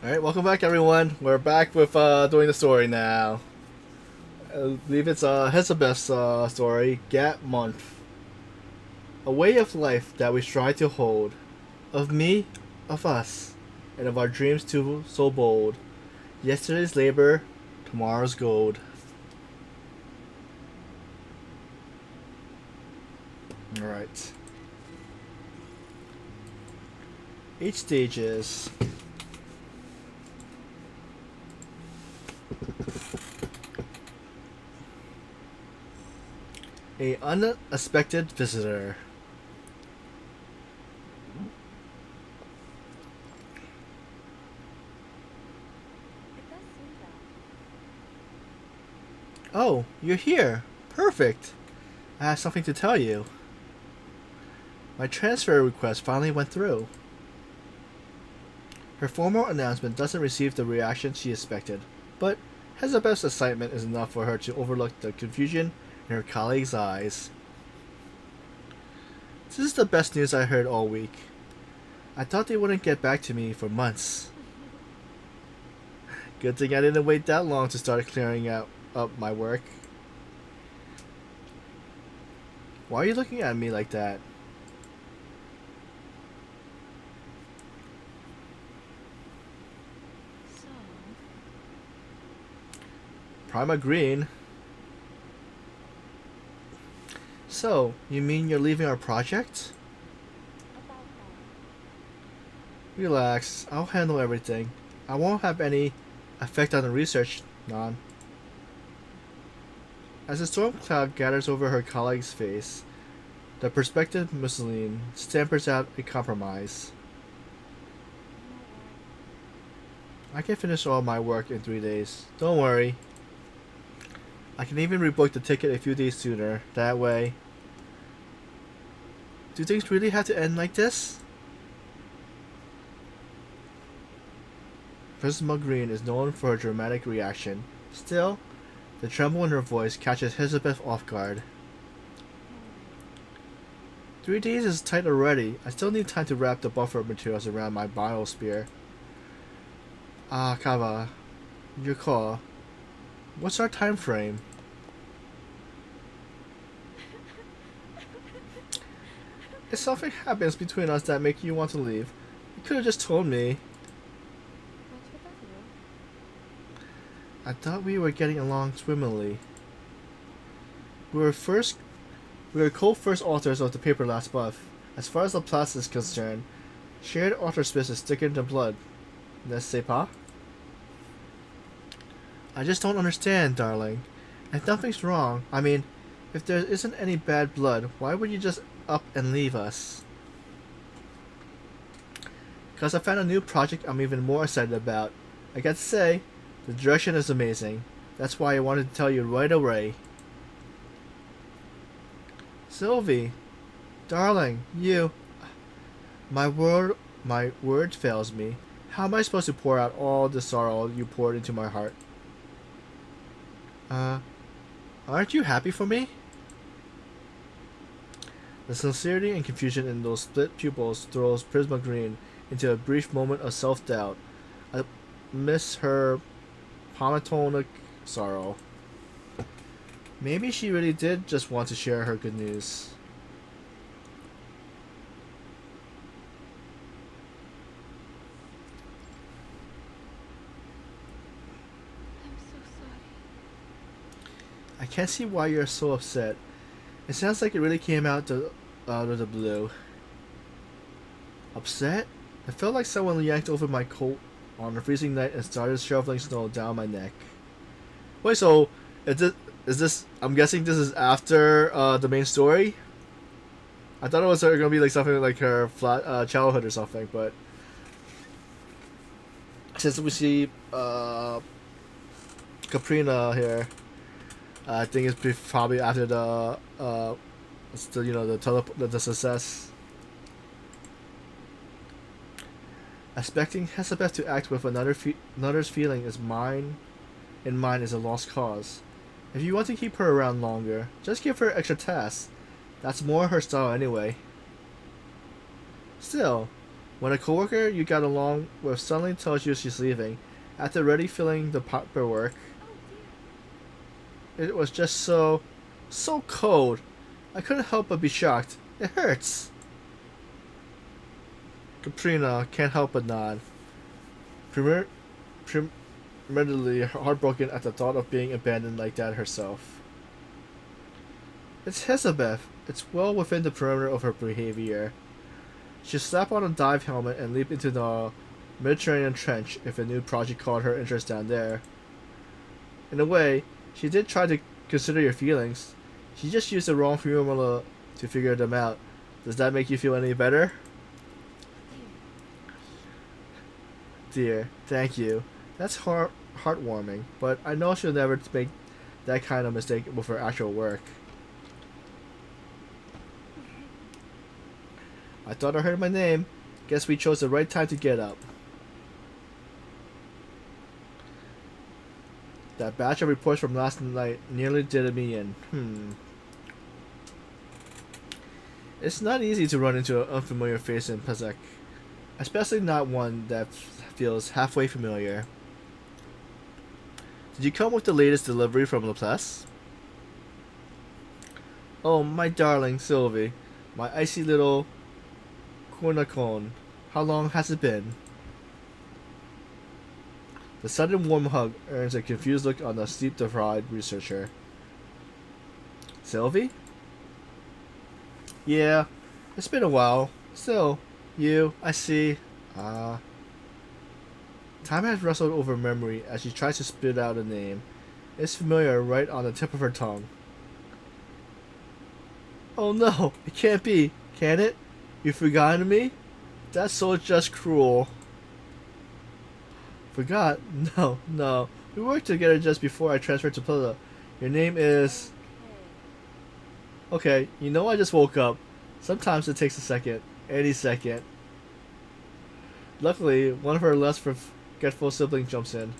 Alright, welcome back everyone. We're back with doing the story now. I believe it's Hissabeth's story, Gap Month. A way of life that we strive to hold. Of me, of us, and of our dreams too so bold. Yesterday's labor, tomorrow's gold. Alright. Each stage is a unexpected visitor. Oh, you're here. Perfect. I have something to tell you. My transfer request finally went through. Her formal announcement doesn't receive the reaction she expected, but Hezebeth's excitement is enough for her to overlook the confusion in her colleagues' eyes. This is the best news I heard all week. I thought they wouldn't get back to me for months. Good thing I didn't wait that long to start clearing up my work. Why are you looking at me like that? So, Prima Green. So, you mean you're leaving our project? about Relax, I'll handle everything. I won't have any effect on the research, Non. As the storm cloud gathers over her colleague's face, the prospective Mussolini stampers out a compromise. I can finish all my work in 3 days. Don't worry. I can even rebook the ticket a few days sooner. That way. Do things really have to end like this? Prisma Green is known for her dramatic reaction. Still, the tremble in her voice catches Hissabeth off guard. 3 days is tight already. I still need time to wrap the buffer materials around my biosphere. Ah, Kava. Your call. What's our time frame? If something happens between us that makes you want to leave, you could have just told me. What's with that, I thought we were getting along swimmingly. We were first We were co-first authors of the paper last month. As far as the plot is concerned, shared author space is thicker than blood. N'est-ce pas? I just don't understand, darling. If nothing's wrong, I mean, if there isn't any bad blood, why would you just up and leave us? Because I found a new project I'm even more excited about. I got to say, the direction is amazing. That's why I wanted to tell you right away. Sylvie, darling, you... My word fails me. How am I supposed to pour out all the sorrow you poured into my heart? Aren't you happy for me? The sincerity and confusion in those split pupils throws Prisma Green into a brief moment of self-doubt. I miss her monotonic sorrow. Maybe she really did just want to share her good news. I'm so sorry. I can't see why you're so upset. It sounds like it really came out of the blue. Upset? I felt like someone yanked over my coat on a freezing night and started shoveling snow down my neck. Wait, so is this? I'm guessing this is after the main story. I thought it was gonna be like something like her flat childhood or something, but since we see Caprina here, I think it's probably after the success. Expecting Hissabeth to act with another's feeling is mine. In mind is a lost cause. If you want to keep her around longer, just give her extra tasks. That's more her style anyway. Still, When a coworker you got along with suddenly tells you she's leaving, after already filling the paperwork, Oh dear. it was just so cold. I couldn't help but be shocked. It hurts. Katrina can't help but nod, prematurely heartbroken at the thought of being abandoned like that herself. It's Hissabeth. It's well within the perimeter of her behavior. She'd slap on a dive helmet and leap into the Mediterranean trench if a new project caught her interest down there. In a way, she did try to consider your feelings. She just used the wrong formula to figure them out. Does that make you feel any better? Dear, thank you. That's heartwarming, but I know she'll never make that kind of mistake with her actual work. I thought I heard my name. Guess we chose the right time to get up. That batch of reports from last night nearly did me in. It's not easy to run into an unfamiliar face in Pazek, especially not one that feels halfway familiar. Did you come with the latest delivery from Laplace? Oh, my darling Sylvie, my icy little Cornicone. How long has it been? The sudden warm hug earns a confused look on the sleep-deprived researcher. Sylvie? Yeah, it's been a while. Still, I see. Time has wrestled over memory as she tries to spit out a name. It's familiar right on the tip of her tongue. Oh no, it can't be, can it? You've forgotten me? That's so just cruel. Forgot? No. We worked together just before I transferred to Plata. Your name is... Okay, you know I just woke up. Sometimes it takes a second. Any second. Luckily, one of her less forgetful siblings jumps in.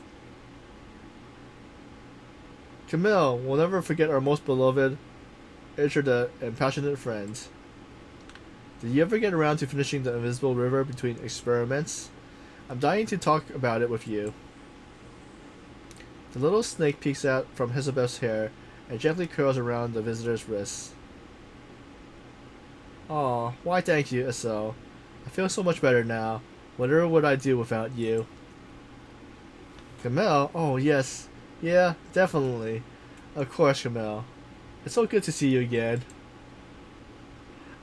Camille will never forget our most beloved, intricate, and passionate friends. Did you ever get around to finishing the invisible river between experiments? I'm dying to talk about it with you. The little snake peeks out from Hissabeth's hair and gently curls around the visitor's wrists. Aw, why thank you, Estelle. I feel so much better now. Whatever would I do without you? Camille? Oh, yes. Yeah, definitely. Of course, Camille. It's so good to see you again.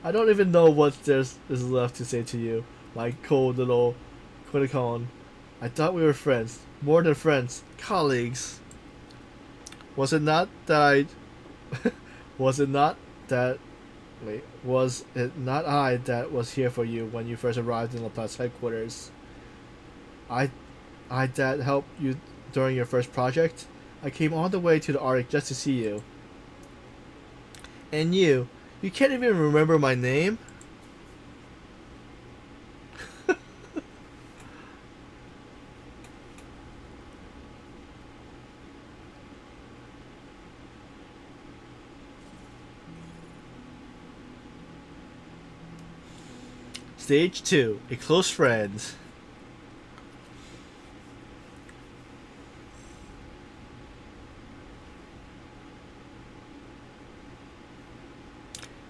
I don't even know what there is left to say to you, my cold little Quinnicone. I thought we were friends. More than friends. Colleagues. Was it not that was it not I that was here for you when you first arrived in Laplace headquarters? I that helped you during your first project? I came all the way to the Arctic just to see you. And you can't even remember my name? Stage 2, a close friend.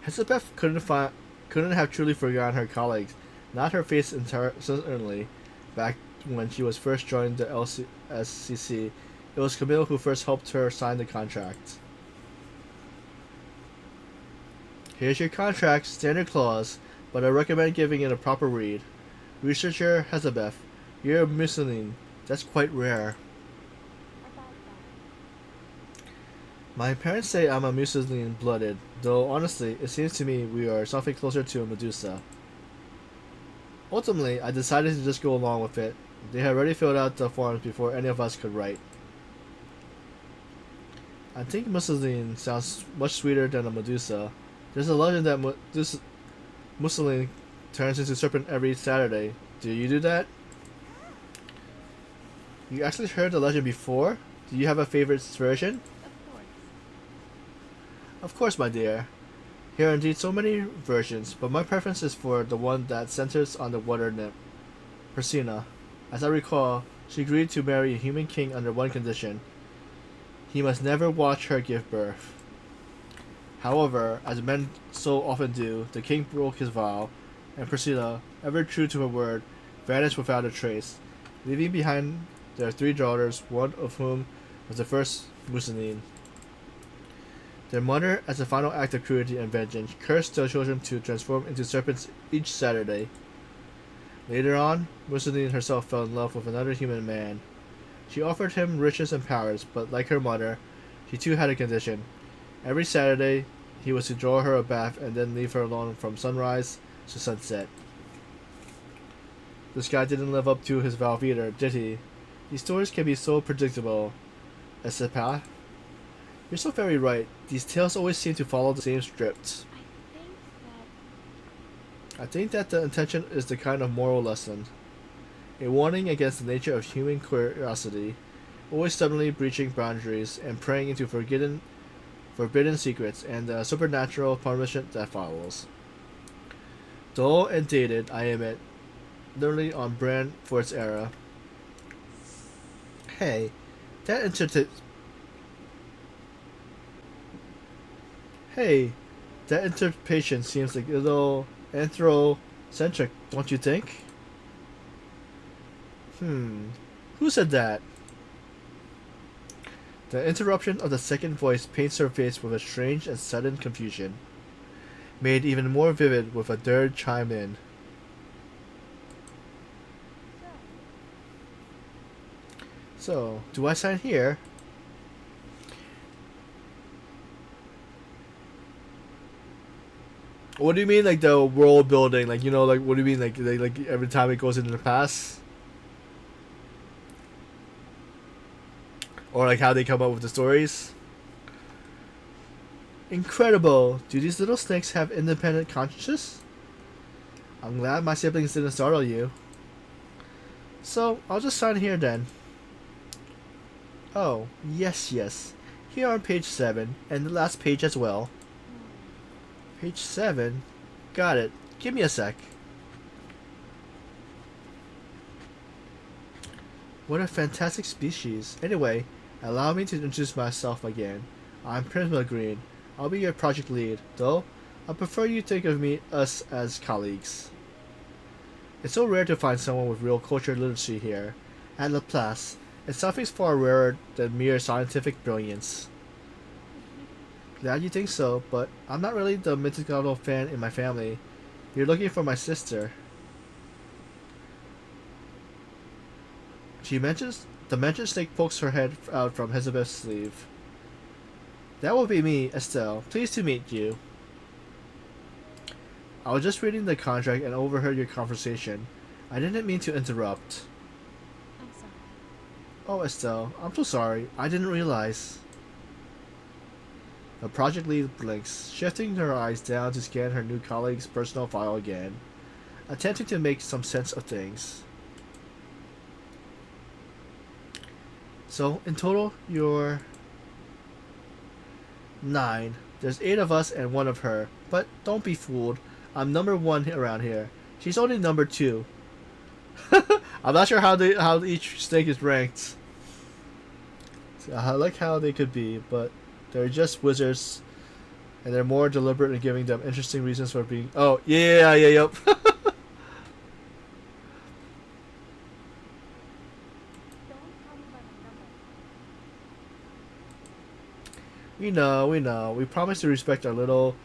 Hissabeth couldn't have truly forgotten her colleagues, not her face certainly. Back when she was first joined the LSCC, it was Camille who first helped her sign the contract. Here's your contract, standard clause, but I recommend giving it a proper read. Researcher Hissabeth, you're a Mussolini. That's quite rare. About that. My parents say I'm a Mussolini blooded, though honestly, it seems to me we are something closer to a Medusa. Ultimately, I decided to just go along with it. They had already filled out the forms before any of us could write. I think Mussolini sounds much sweeter than a Medusa. There's a legend that Mussolini turns into serpent every Saturday. Do you do that? You actually heard the legend before? Do you have a favorite version? Of course. Of course, my dear. Here are indeed so many versions, but my preference is for the one that centers on the water nymph. Persina. As I recall, she agreed to marry a human king under one condition: he must never watch her give birth. However, as men so often do, the king broke his vow, and Persina, ever true to her word, vanished without a trace, leaving behind their three daughters, one of whom was the first Musanine. Their mother, as a final act of cruelty and vengeance, cursed their children to transform into serpents each Saturday. Later on, Musanine herself fell in love with another human man. She offered him riches and powers, but like her mother, she too had a condition. Every Saturday, he was to draw her a bath and then leave her alone from sunrise to sunset. This guy didn't live up to his vow either, did he? These stories can be so predictable. Hissabeth? You're so very right. These tales always seem to follow the same script. I think that the intention is the kind of moral lesson. A warning against the nature of human curiosity, always stubbornly breaching boundaries and preying into forbidden secrets, and the supernatural punishment that follows. Dull and dated, I admit, literally on brand for its era. Hey, that interpretation seems like a little anthrocentric, don't you think? Who said that? The interruption of the second voice paints her face with a strange and sudden confusion, made even more vivid with a third chime in. So, do I sign here? What do you mean, like the world building? Like, you know, like what do you mean, like every time it goes into the past, or like how they come up with the stories? Incredible! Do these little snakes have independent consciences? I'm glad my siblings didn't startle you. So I'll just sign here then. Oh, yes. Here on page 7, and the last page as well. Page 7? Got it. Give me a sec. What a fantastic species. Anyway, allow me to introduce myself again. I'm Prisma Green. I'll be your project lead, though I prefer you think of us as colleagues. It's so rare to find someone with real culture literacy here. At Laplace, it's something far rarer than mere scientific brilliance. Glad you think so, but I'm not really the mythical fan in my family. You're looking for my sister. The mentioned snake pokes her head out from Hissabeth's sleeve. That will be me, Estelle. Pleased to meet you. I was just reading the contract and overheard your conversation. I didn't mean to interrupt. I'm sorry. Oh, Estelle, I'm so sorry. I didn't realize. The project lead blinks, shifting her eyes down to scan her new colleague's personal file again, attempting to make some sense of things. So, in total, you're 9. There's 8 of us and 1 of her, but don't be fooled. I'm number 1 around here. She's only number 2. I'm not sure how each snake is ranked. So I like how they could be, but they're just wizards, and they're more deliberate in giving them interesting reasons for being. Oh yep. Don't call me by my number. We know. We promise to respect our little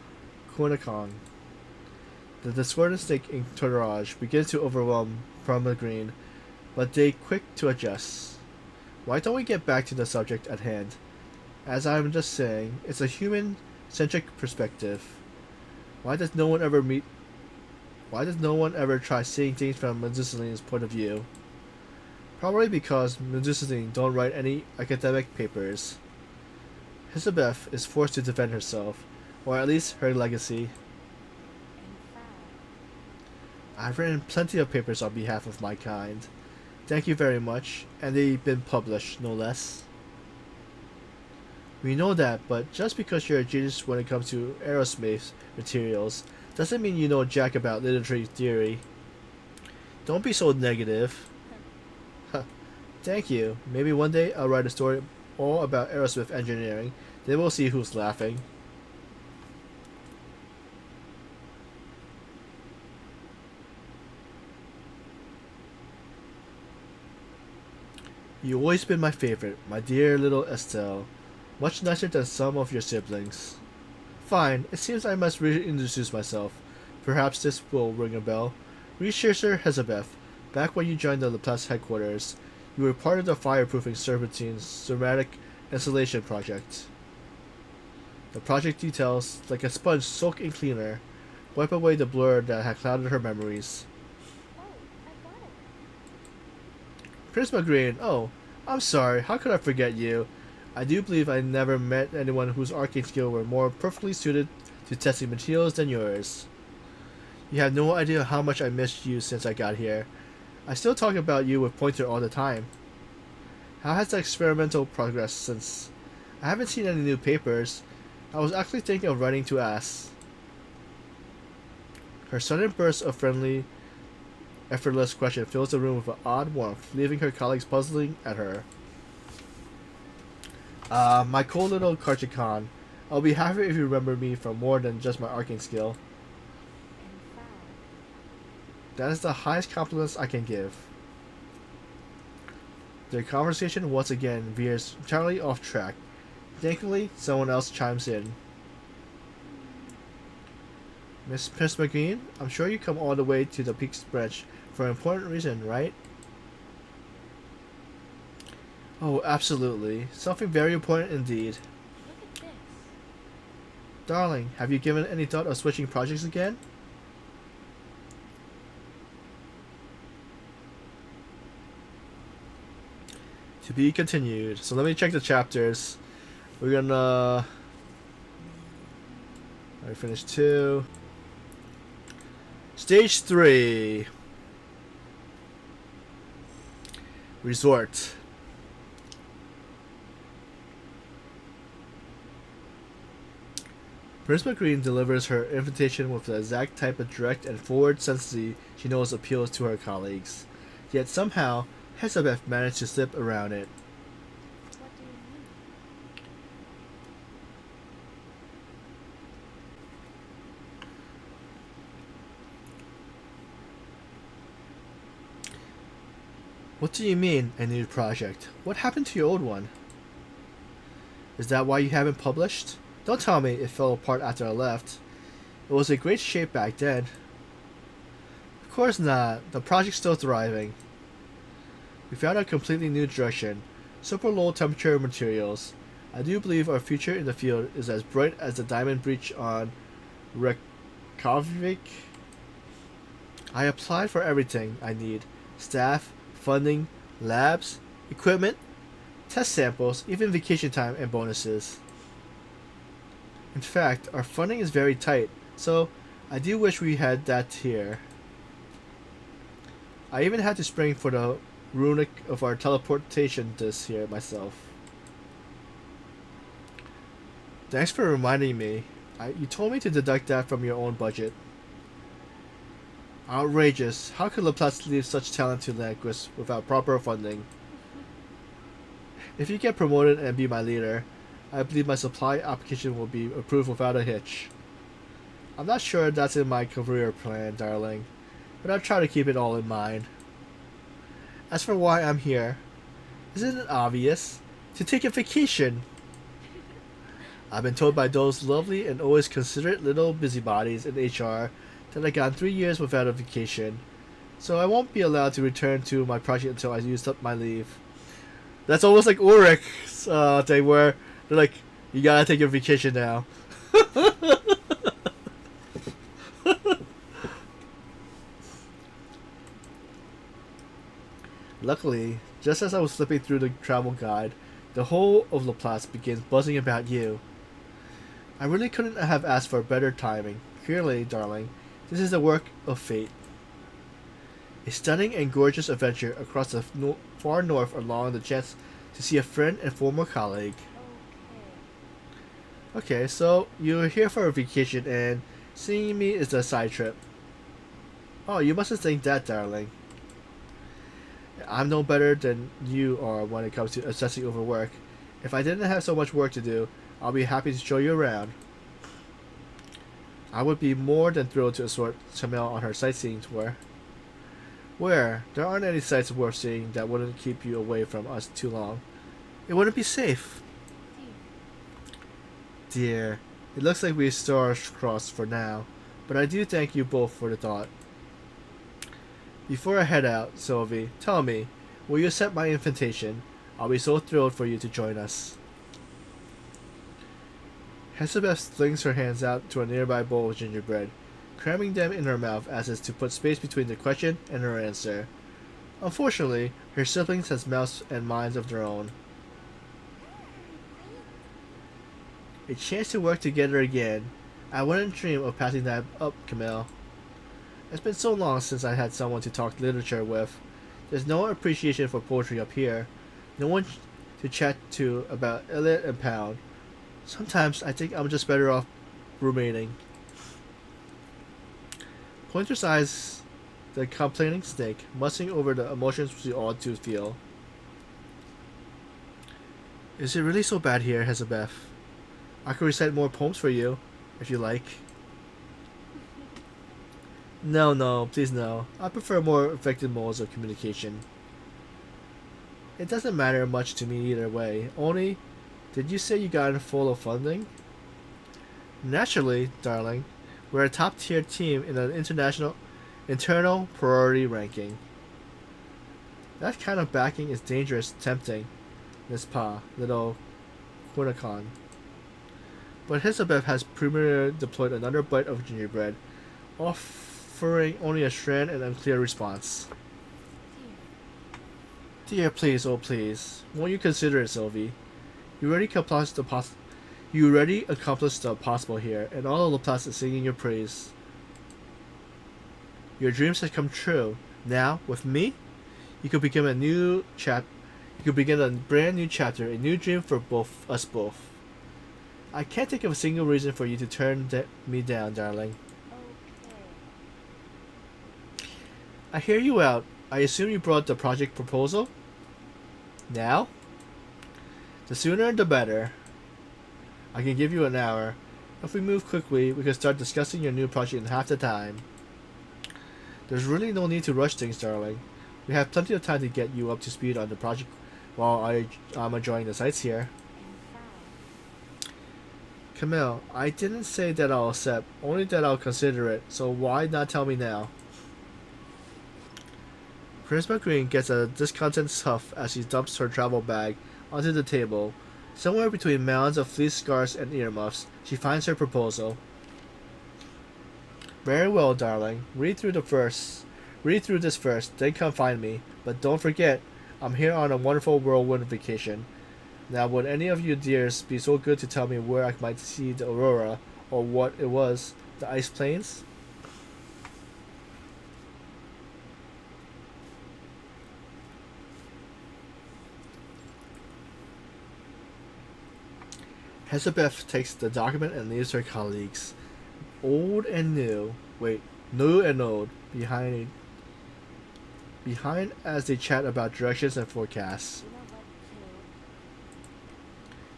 Quinnicon. The discordant snake entourage begins to overwhelm Brahma Green, but they quick to adjust. Why don't we get back to the subject at hand? As I'm just saying, it's a human-centric perspective. Why does no one ever try seeing things from Medusinine's point of view? Probably because Medusinine don't write any academic papers. Hissabeth is forced to defend herself, or at least her legacy. I've written plenty of papers on behalf of my kind. Thank you very much, and they've been published, no less. We know that, but just because you're a genius when it comes to aerospace materials doesn't mean you know jack about literary theory. Don't be so negative. Thank you. Maybe one day I'll write a story all about aerospace engineering. Then we'll see who's laughing. You've always been my favorite, my dear little Estelle. Much nicer than some of your siblings. Fine, it seems I must reintroduce myself. Perhaps this will ring a bell. Researcher Hissabeth, back when you joined the Laplace headquarters, you were part of the fireproofing serpentine's ceramic installation project. The project details, like a sponge soaked in cleaner, wipe away the blur that had clouded her memories. Oh, I got it. Prisma Green, oh, I'm sorry, how could I forget you? I do believe I never met anyone whose arcane skill were more perfectly suited to testing materials than yours. You have no idea how much I missed you since I got here. I still talk about you with Pointer all the time. How has the experimental progressed since? I haven't seen any new papers. I was actually thinking of writing to ask. Her sudden burst of friendly, effortless question fills the room with an odd warmth, leaving her colleagues puzzling at her. My cool little Karchikon. I'll be happy if you remember me for more than just my arcane skill. And foul. That is the highest compliments I can give. Their conversation once again veers entirely off track. Thankfully, someone else chimes in. Miss McGreen, I'm sure you come all the way to the Peaks branch for an important reason, right? Oh, absolutely. Something very important indeed. Look at this. Darling, have you given any thought of switching projects again? To be continued. So let me check the chapters. We're gonna... I finished 2. Stage 3. Resort. Prisma Green delivers her invitation with the exact type of direct and forward sensitivity she knows appeals to her colleagues. Yet somehow, Hissabeth managed to slip around it. What do you mean? What do you mean, a new project? What happened to your old one? Is that why you haven't published? Don't tell me it fell apart after I left. It was in great shape back then. Of course not. The project's still thriving. We found a completely new direction. Super low temperature materials. I do believe our future in the field is as bright as the diamond breach on Reykjavik. I applied for everything I need. Staff, funding, labs, equipment, test samples, even vacation time and bonuses. In fact, our funding is very tight, so I do wish we had that here. I even had to spring for the runic of our teleportation disc here myself. Thanks for reminding me. You told me to deduct that from your own budget. Outrageous. How could Laplace leave such talent to Lanquist without proper funding? If you get promoted and be my leader, I believe my supply application will be approved without a hitch. I'm not sure that's in my career plan, darling, but I'll try to keep it all in mind. As for why I'm here, isn't it obvious? To take a vacation! I've been told by those lovely and always considerate little busybodies in HR that I've gone 3 years without a vacation, so I won't be allowed to return to my project until I used up my leave. That's almost like Ulrich's thing where they're like, you gotta take your vacation now. Luckily, just as I was flipping through the travel guide, the whole of Laplace begins buzzing about you. I really couldn't have asked for better timing. Clearly, darling, this is the work of fate. A stunning and gorgeous adventure across the far north along the chance to see a friend and former colleague. Okay, so you're here for a vacation and seeing me is a side trip. Oh, you mustn't think that, darling. I'm no better than you are when it comes to obsessing over work. If I didn't have so much work to do, I'll be happy to show you around. I would be more than thrilled to escort Camille on her sightseeing tour. Where there aren't any sights worth seeing that wouldn't keep you away from us too long. It wouldn't be safe. Dear, it looks like we stars crossed for now, but I do thank you both for the thought. Before I head out, Sylvie, tell me, will you accept my invitation? I'll be so thrilled for you to join us. Hissabeth flings her hands out to a nearby bowl of gingerbread, cramming them in her mouth as is to put space between the question and her answer. Unfortunately, her siblings has mouths and minds of their own. A chance to work together again. I wouldn't dream of passing that up, Camille. It's been so long since I had someone to talk literature with. There's no appreciation for poetry up here. No one to chat to about Eliot and Pound. Sometimes I think I'm just better off roommating. Pointer's eyes, the complaining snake, mussing over the emotions we all do feel. Is it really so bad here, Hissabeth? I could recite more poems for you, if you like. No, please no. I prefer more effective modes of communication. It doesn't matter much to me either way. Only, did you say you got in full of funding? Naturally, darling. We're a top-tier team in an internal priority ranking. That kind of backing is dangerous, tempting, Miss Pa, little Quinnicon. But Hissabeth has prematurely deployed another bite of gingerbread, offering only a strand and unclear response. Dear, please, oh please, won't you consider it, Sylvie? You already accomplished the possible here, and all of the Laplace is singing your praise. Your dreams have come true. Now, with me, you could begin You could begin a brand new chapter, a new dream for us both. I can't think of a single reason for you to turn me down, darling. Okay. I hear you out. I assume you brought the project proposal? Now? The sooner the better. I can give you an hour. If we move quickly, we can start discussing your new project in half the time. There's really no need to rush things, darling. We have plenty of time to get you up to speed on the project while I'm enjoying the sights here. Camille, I didn't say that I'll accept, only that I'll consider it, so why not tell me now? Prisma Green gets a discontented huff as she dumps her travel bag onto the table. Somewhere between mounds of fleece scarves and earmuffs, she finds her proposal. Very well, darling. Read through this first, then come find me. But don't forget, I'm here on a wonderful whirlwind vacation. Now, would any of you dears be so good to tell me where I might see the aurora, or what it was, the ice plains? Hissabeth takes the document and leaves her colleagues, old and new, new and old, behind as they chat about directions and forecasts. You know what,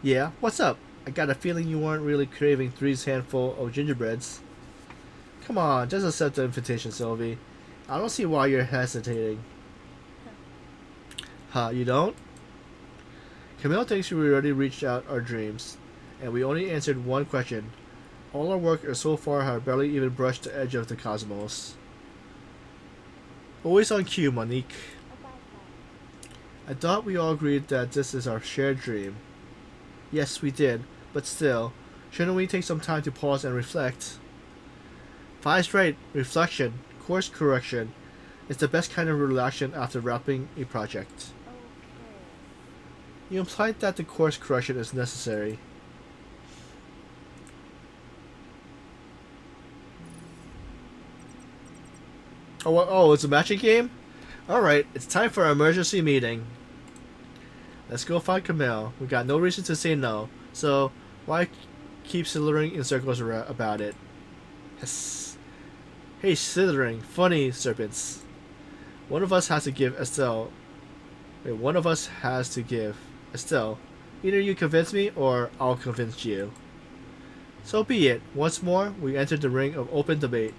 Yeah, what's up? I got a feeling you weren't really craving Three's handful of gingerbreads. Come on, just accept the invitation, Sylvie. I don't see why you're hesitating. Huh, you don't? Camille thinks we already reached out our dreams, and we only answered one question. All our work so far have barely even brushed the edge of the cosmos. Always on cue, Monique. about that. I thought we all agreed that this is our shared dream. Yes, we did, but still, shouldn't we take some time to pause and reflect? Fi's right, reflection, course correction. It's the best kind of relaxation after wrapping a project. Okay. You implied that the course correction is necessary. Oh, it's a matching game? Alright, it's time for our emergency meeting. Let's go find Camille. We got no reason to say no, so why keep slithering in circles about it? Yes. Hey, slithering, funny serpents. One of us has to give Estelle Wait, one of us has to give. Estelle, either you convince me or I'll convince you. So be it. Once more, we enter the ring of open debate.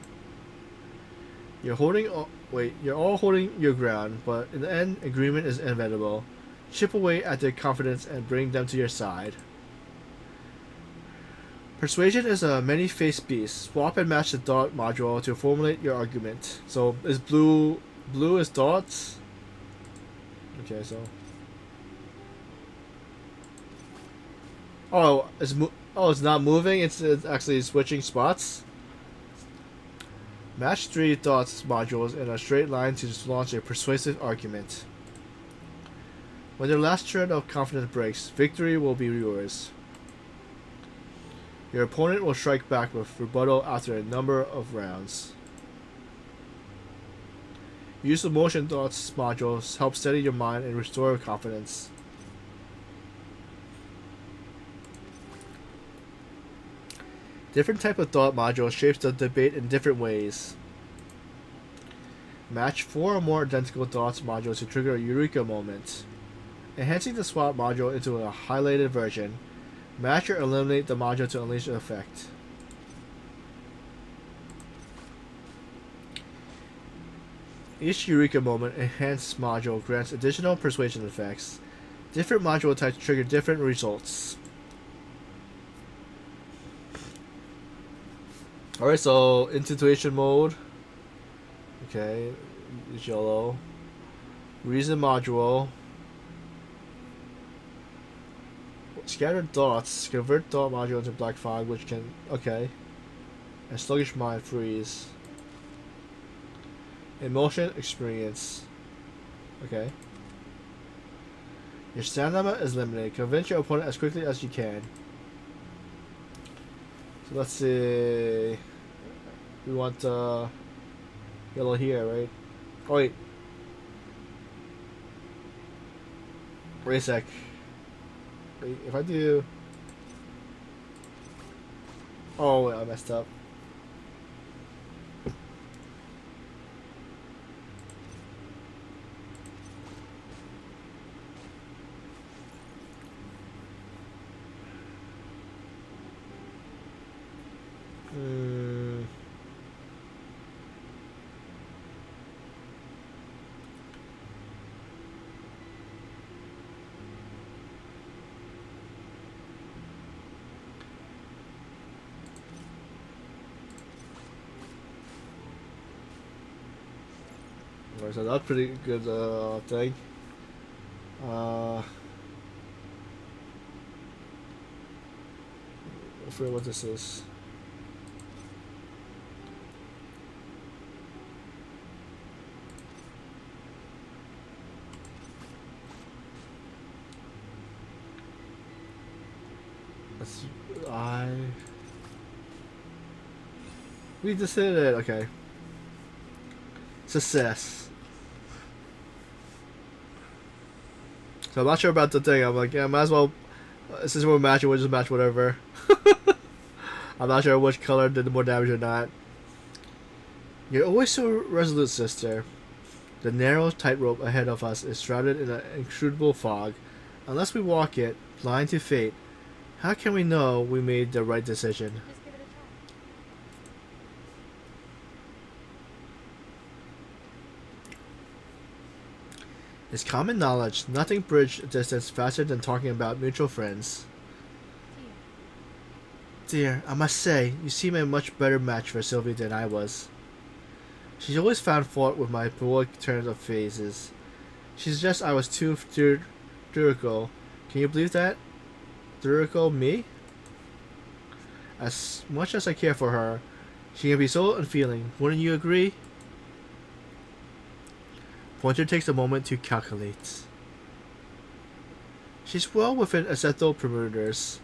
You're all holding your ground, but in the end, agreement is inevitable. Chip away at their confidence and bring them to your side. Persuasion is a many-faced beast. Swap and match the dot module to formulate your argument. So is blue is dots? Okay, so it's not moving. It's actually switching spots. Match 3 dots modules in a straight line to launch a persuasive argument. When their last shred of confidence breaks, victory will be yours. Your opponent will strike back with rebuttal after a number of rounds. Use the motion dots modules help steady your mind and restore confidence. Different type of dot module shapes the debate in different ways. Match 4 or more identical dots modules to trigger a eureka moment. Enhancing the swap module into a highlighted version. Match or eliminate the module to unleash the effect. Each Eureka Moment enhanced module grants additional persuasion effects. Different module types trigger different results. Alright, so intuition mode. Okay, it's yellow. Reason module. Scattered dots convert dot module into black fog, which can and sluggish mind freeze. Emotion experience. Okay. Your stamina is limited. Convince your opponent as quickly as you can. So let's see. We want yellow here, right? Oh wait. Wait a sec. Wait, if I do... Oh, wait, I messed up. So that's pretty good thing. I forget what this is. That's we just did it. Okay. Success. So I'm not sure about the thing. I'm like, yeah, might as well. Since we're matching, we'll just match whatever. I'm not sure which color did more damage or not. You're always so resolute, sister. The narrow tightrope ahead of us is shrouded in an inscrutable fog. Unless we walk it, blind to fate, how can we know we made the right decision? Just give it a try. It's common knowledge. Nothing bridges distance faster than talking about mutual friends. Dear, I must say, you seem a much better match for Sylvie than I was. She's always found fault with my heroic turns of phases. She suggests I was too theatrical. Can you believe that? Theatrical me? As much as I care for her, she can be so unfeeling. Wouldn't you agree? Pointer takes a moment to calculate. She's well within acceptable parameters.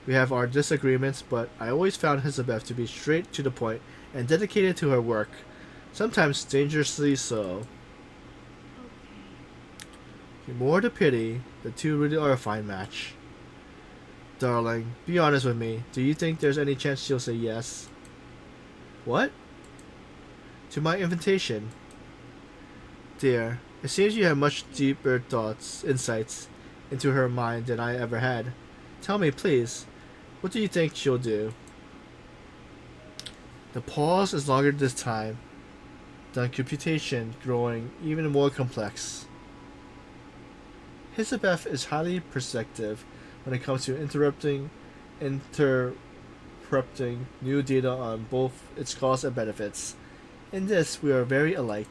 We have our disagreements, but I always found Hissabeth to be straight to the point and dedicated to her work, sometimes dangerously so. Okay. More to pity, the two really are a fine match. Darling, be honest with me. Do you think there's any chance she'll say yes? What? To my invitation. Dear, It seems you have much deeper insights into her mind than I ever had. Tell me, please, what do you think she'll do? The pause is longer this time, the computation growing even more complex. Hissabeth is highly perceptive when it comes to interrupting new data on both its costs and benefits. In this, we are very alike.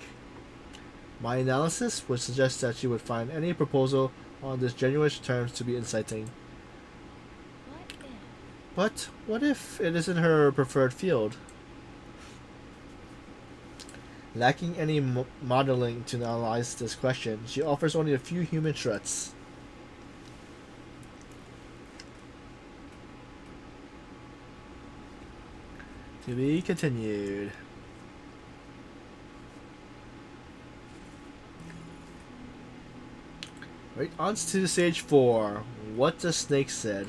My analysis would suggest that she would find any proposal on disgenuous terms to be inciting. What if? But what if it isn't her preferred field? Lacking any modeling to analyze this question, she offers only a few human struts. To be continued. Right, on to stage 4. What the snake said.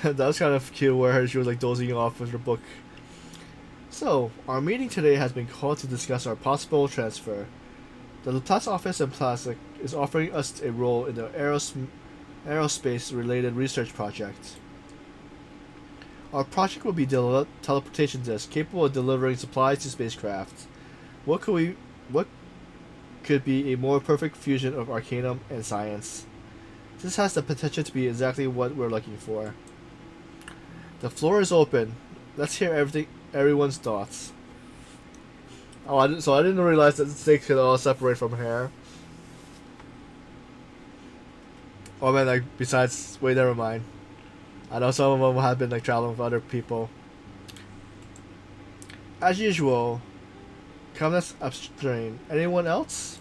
That was kind of cute where she was like dozing off with her book. So, our meeting today has been called to discuss our possible transfer. The Laplace office in Plastic is offering us a role in the aerospace-related research project. Our project will be a teleportation disk capable of delivering supplies to spacecraft. What could be a more perfect fusion of arcanum and science? This has the potential to be exactly what we're looking for. The floor is open. Let's hear everyone's thoughts. Oh, I didn't realize that the snakes could all separate from hair. Oh man, like besides, wait, never mind. I know some of them have been like traveling with other people. As usual, comments upstream. Anyone else?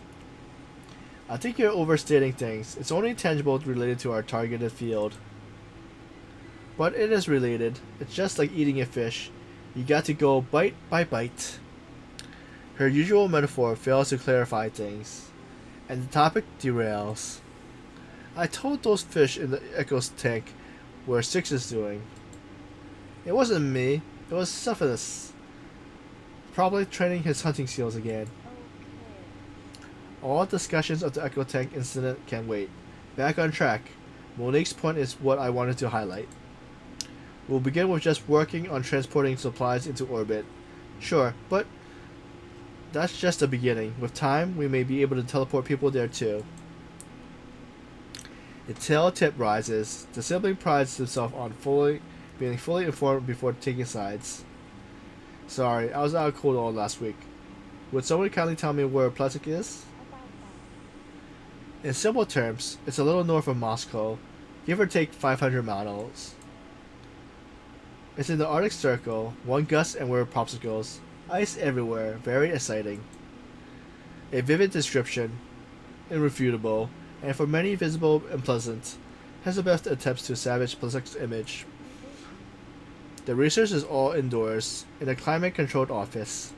I think you're overstating things. It's only tangible related to our targeted field. But it is related. It's just like eating a fish. You got to go bite by bite. Her usual metaphor fails to clarify things, and the topic derails. I told those fish in the Echo's tank where Six is doing. It wasn't me. It was Cephalus. Probably training his hunting skills again. Okay. All discussions of the Echo Tank incident can wait. Back on track. Monique's point is what I wanted to highlight. We'll begin with just working on transporting supplies into orbit. Sure, but that's just the beginning. With time, we may be able to teleport people there too. The tail tip rises. The sibling prides himself on being fully informed before taking sides. Sorry, I was out of cold all last week. Would someone kindly tell me where Plesak is? About that. In simple terms, it's a little north of Moscow, give or take 500 miles. It's in the Arctic Circle, one gust and we're popsicles. Ice everywhere, very exciting. A vivid description, irrefutable, and for many visible and pleasant. Hissabeth attempts to savage Plesak's image. The research is all indoors, in a climate-controlled office.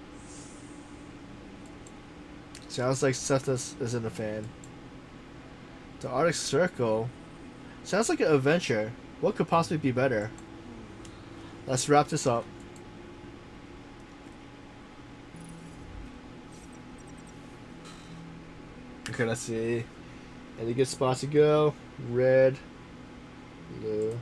Sounds like Cephalus isn't a fan. The Arctic Circle? Sounds like an adventure. What could possibly be better? Let's wrap this up. Okay, let's see. Any good spots to go? Red, blue.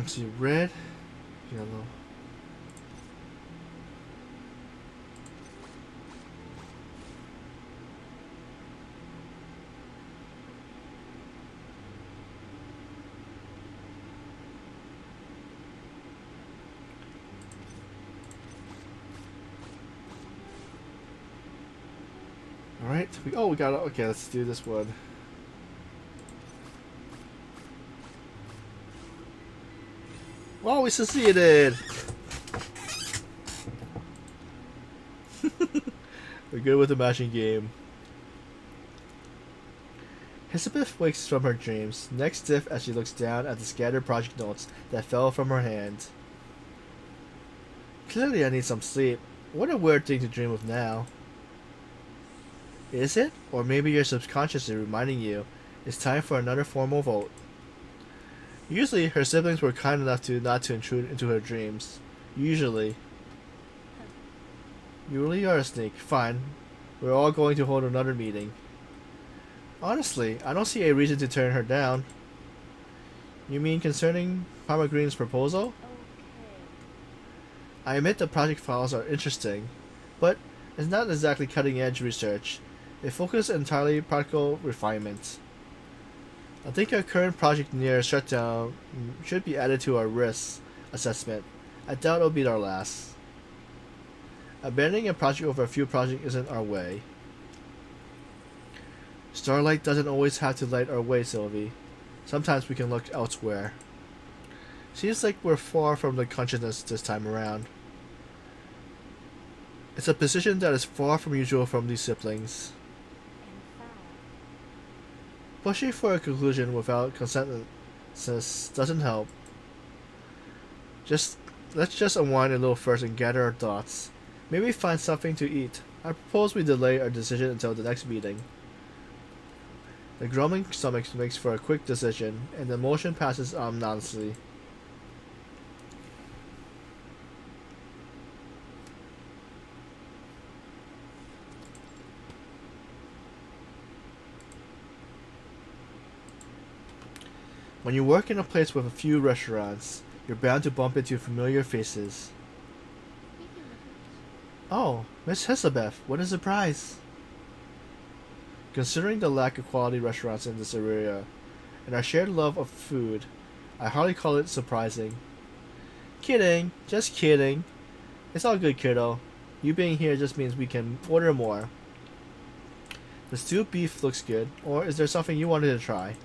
See, red, yellow. Alright, Alright, we got it. Okay, let's do this one. Oh, we succeeded! We're good with the matching game. Hissabeth wakes from her dreams, neck stiff as she looks down at the scattered project notes that fell from her hand. Clearly I need some sleep. What a weird thing to dream of now. Is it? Or maybe you're subconsciously reminding you it's time for another formal vote. Usually her siblings were kind enough to not to intrude into her dreams. Usually. You really are a sneak. Fine. We're all going to hold another meeting. Honestly, I don't see a reason to turn her down. You mean concerning Farmer Green's proposal? Okay. I admit the project files are interesting, but it's not exactly cutting-edge research. They focus entirely practical refinement. I think our current project near shutdown should be added to our risk assessment. I doubt it'll be our last. Abandoning a project over a few projects isn't our way. Starlight doesn't always have to light our way, Sylvie. Sometimes we can look elsewhere. Seems like we're far from the consciousness this time around. It's a position that is far from usual from these siblings. In fact, Pushing for a conclusion without consensus doesn't help. Let's just unwind a little first and gather our thoughts. Maybe find something to eat. I propose we delay our decision until the next meeting. The grumbling stomach makes for a quick decision, and the motion passes ominously. When you work in a place with a few restaurants, you're bound to bump into familiar faces. speaking of which, Oh, Miss Hissabeth, what a surprise! Considering the lack of quality restaurants in this area, and our shared love of food, I hardly call it surprising. Kidding, just kidding. It's all good, kiddo. You being here just means we can order more. The stewed beef looks good, or is there something you wanted to try?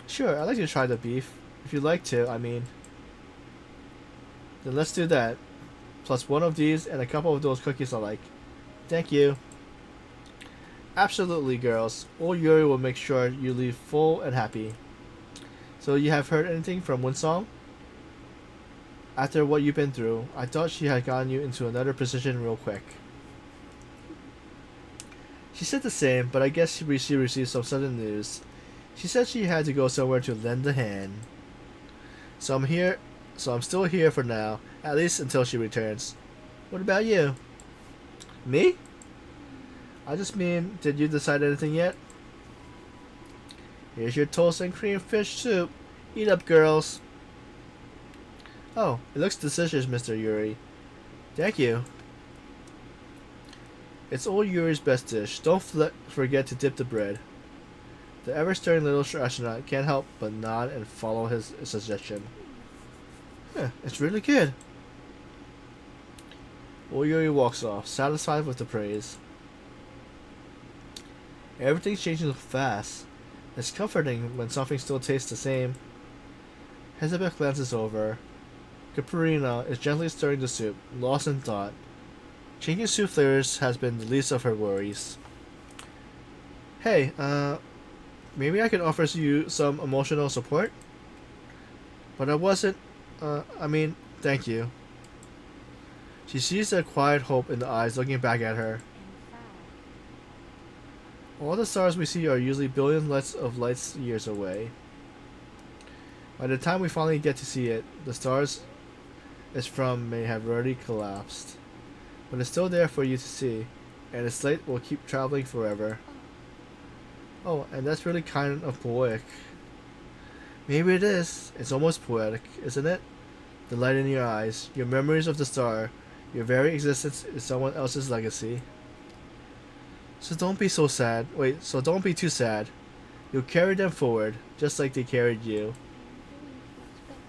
Sure, I'd like to try the beef. If you'd like to, I mean. Then let's do that. Plus one of these and a couple of those cookies I like. Thank you. Absolutely, girls. Old Yuri will make sure you leave full and happy. So you have heard anything from Winsong? After what you've been through, I thought she had gotten you into another position real quick. She said the same, but I guess she received some sudden news. She said she had to go somewhere to lend a hand. So I'm still here for now, at least until she returns. What about you? Me? I just mean, did you decide anything yet? Here's your toast and cream fish soup. Eat up, girls. Oh, it looks delicious, Mr. Yuri. Thank you. It's old Yuri's best dish. Don't forget to dip the bread. The ever-stirring little astronaut can't help but nod and follow his suggestion. It's really good. Old Yuri walks off, satisfied with the praise. Everything's changing so fast. It's comforting when something still tastes the same. Hissabeth glances over. Caprina is gently stirring the soup, lost in thought. Changing soup flavors has been the least of her worries. Hey, maybe I could offer you some emotional support? But I wasn't, thank you. She sees a quiet hope in the eyes looking back at her. in fact, All the stars we see are usually billions of light years away. By the time we finally get to see it, the stars it's from may have already collapsed. But it's still there for you to see, and its light will keep traveling forever. Oh, and that's really kind of poetic. Maybe it is. It's almost poetic, isn't it? The light in your eyes, your memories of the star, your very existence is someone else's legacy. So don't be so sad. So don't be too sad. You'll carry them forward, just like they carried you. I'm doing much better.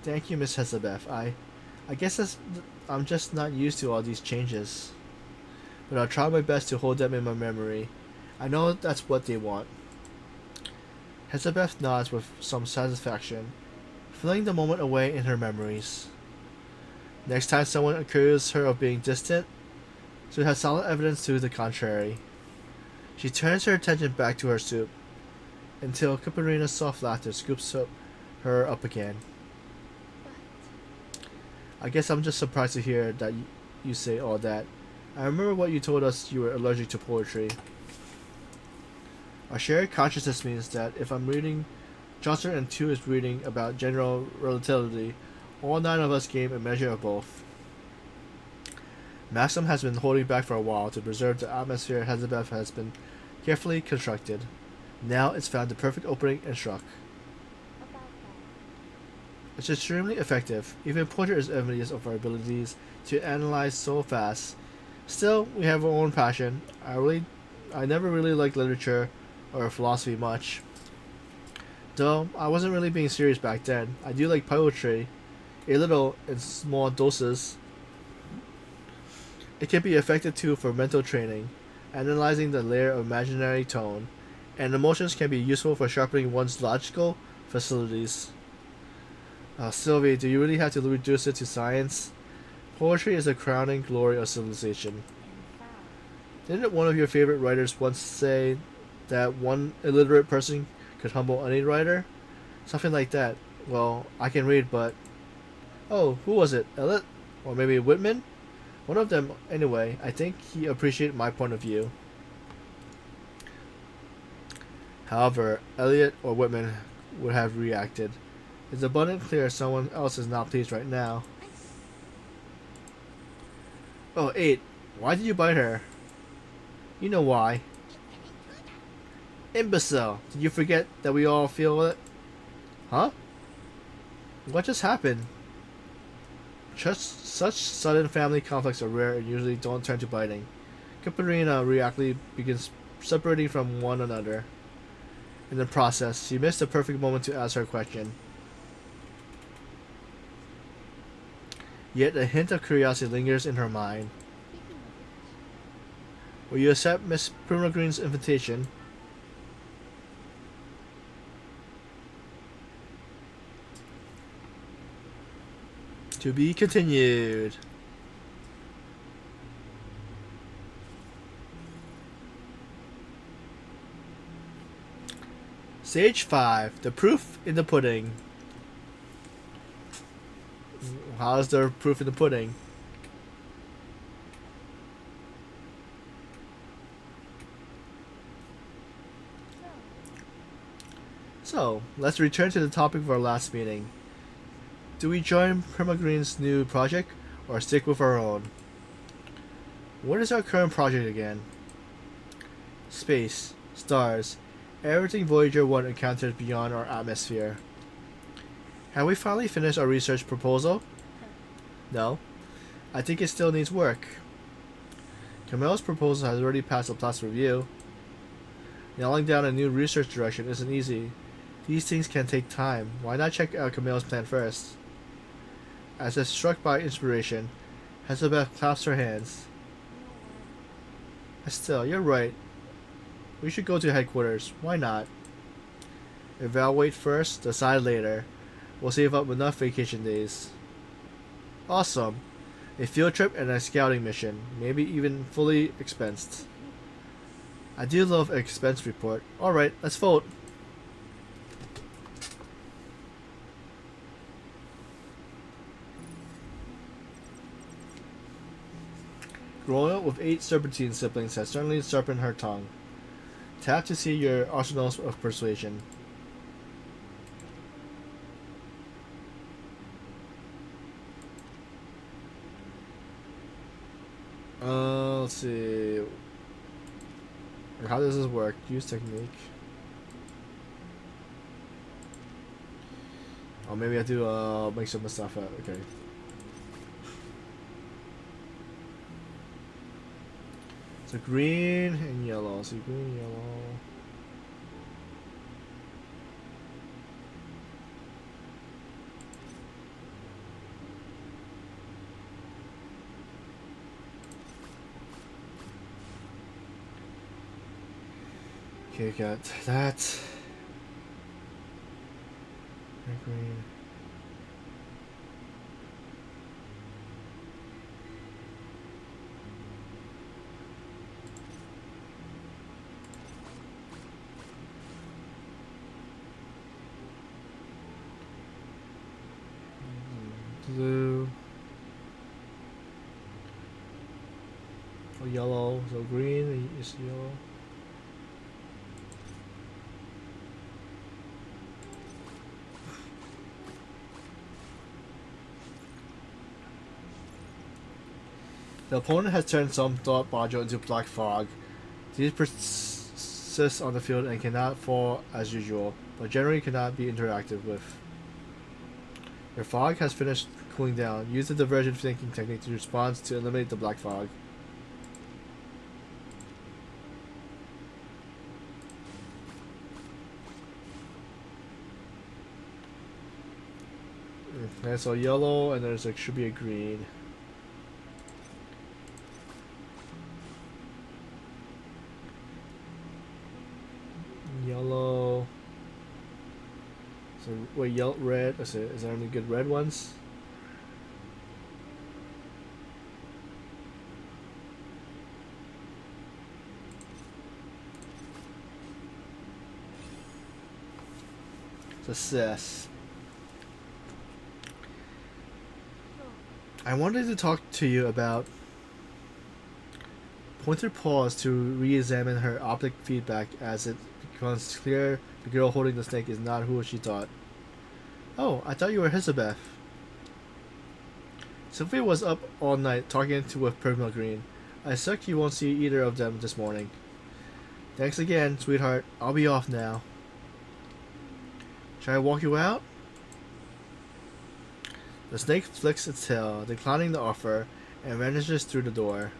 Thank you, Miss Hissabeth. I guess I'm just not used to all these changes. but I'll try my best to hold them in my memory. I know that's what they want. Hissabeth nods with some satisfaction, filling the moment away in her memories. Next time someone accuses her of being distant, she has solid evidence to the contrary. She turns her attention back to her soup, until Caparina's soft laughter scoops her up again. I guess I'm just surprised to hear that you say all that. I remember what you told us you were allergic to poetry. Our shared consciousness means that if I'm reading, Johnson and 2 is reading about general relativity, all 9 of us gain a measure of both. Maxim has been holding back for a while to preserve the atmosphere Hissabeth has been carefully constructed. Now it's found the perfect opening and struck. About that. It's extremely effective. Even Porter is envious of our abilities to analyze so fast. Still, we have our own passion. I never really liked literature or philosophy much. Though, I wasn't really being serious back then. I do like poetry. A little, in small doses. It can be effective too for mental training, analyzing the layer of imaginary tone, and emotions can be useful for sharpening one's logical facilities. Sylvie, do you really have to reduce it to science? Poetry is the crowning glory of civilization. And foul. Didn't one of your favorite writers once say that one illiterate person could humble any writer? Something like that. Well, I can read, but... Oh, who was it? Eliot? Or maybe Whitman? One of them, anyway. I think he appreciated my point of view. However, Eliot or Whitman would have reacted. It's abundantly clear someone else is not pleased right now. Oh, 8. Why did you bite her? You know why. Imbecile! Did you forget that we all feel it? Huh? What just happened? Such sudden family conflicts are rare and usually don't turn to biting. Caparina reactly begins separating from one another. In the process, she missed the perfect moment to ask her question. Yet a hint of curiosity lingers in her mind. Speaking of which, Will you accept Miss Primrogreen's invitation? To be continued. Stage 5. The proof in the pudding. How's the proof in the pudding? So, let's return to the topic of our last meeting. Do we join Primogreen's new project, or stick with our own? What is our current project again? Space, stars, everything Voyager 1 encounters beyond our atmosphere. Have we finally finished our research proposal? No. I think it still needs work. Kamel's proposal has already passed the plus review. Nailing down a new research direction isn't easy. These things can take time. Why not check out Kamel's plan first? As if struck by inspiration, Hissabeth claps her hands. Estelle, you're right. We should go to headquarters. Why not? Evaluate first, decide later. We'll save up enough vacation days. Awesome. A field trip and a scouting mission, maybe even fully expensed. I do love an expense report. Alright, let's vote. Growing up with 8 Serpentine siblings has certainly sharpened her tongue. Tap to see your arsenals of persuasion. Let's see. How does this work? Use technique. Oh, maybe I have to make some stuff out. Okay. So green and yellow. So green, yellow. Okay, got that. Green. Blue. Oh, yellow. So green is yellow. The opponent has turned some thought module into black fog. These persist on the field and cannot fall as usual, but generally cannot be interacted with. Your fog has finished cooling down. Use the divergent thinking technique to respond to eliminate the black fog. Okay, so yellow, and there's like should be a green. Yellow. So wait, yellow, red. Is there any good red ones? Success. I wanted to talk to you about. Pointer paused to re-examine her optic feedback as it becomes clear the girl holding the snake is not who she thought. Oh, I thought you were Hissabeth. Sylvia was up all night talking with Purple Green. I suspect you won't see either of them this morning. Thanks again, sweetheart. I'll be off now. Shall I walk you out? The snake flicks its tail, declining the offer, and vanishes through the door.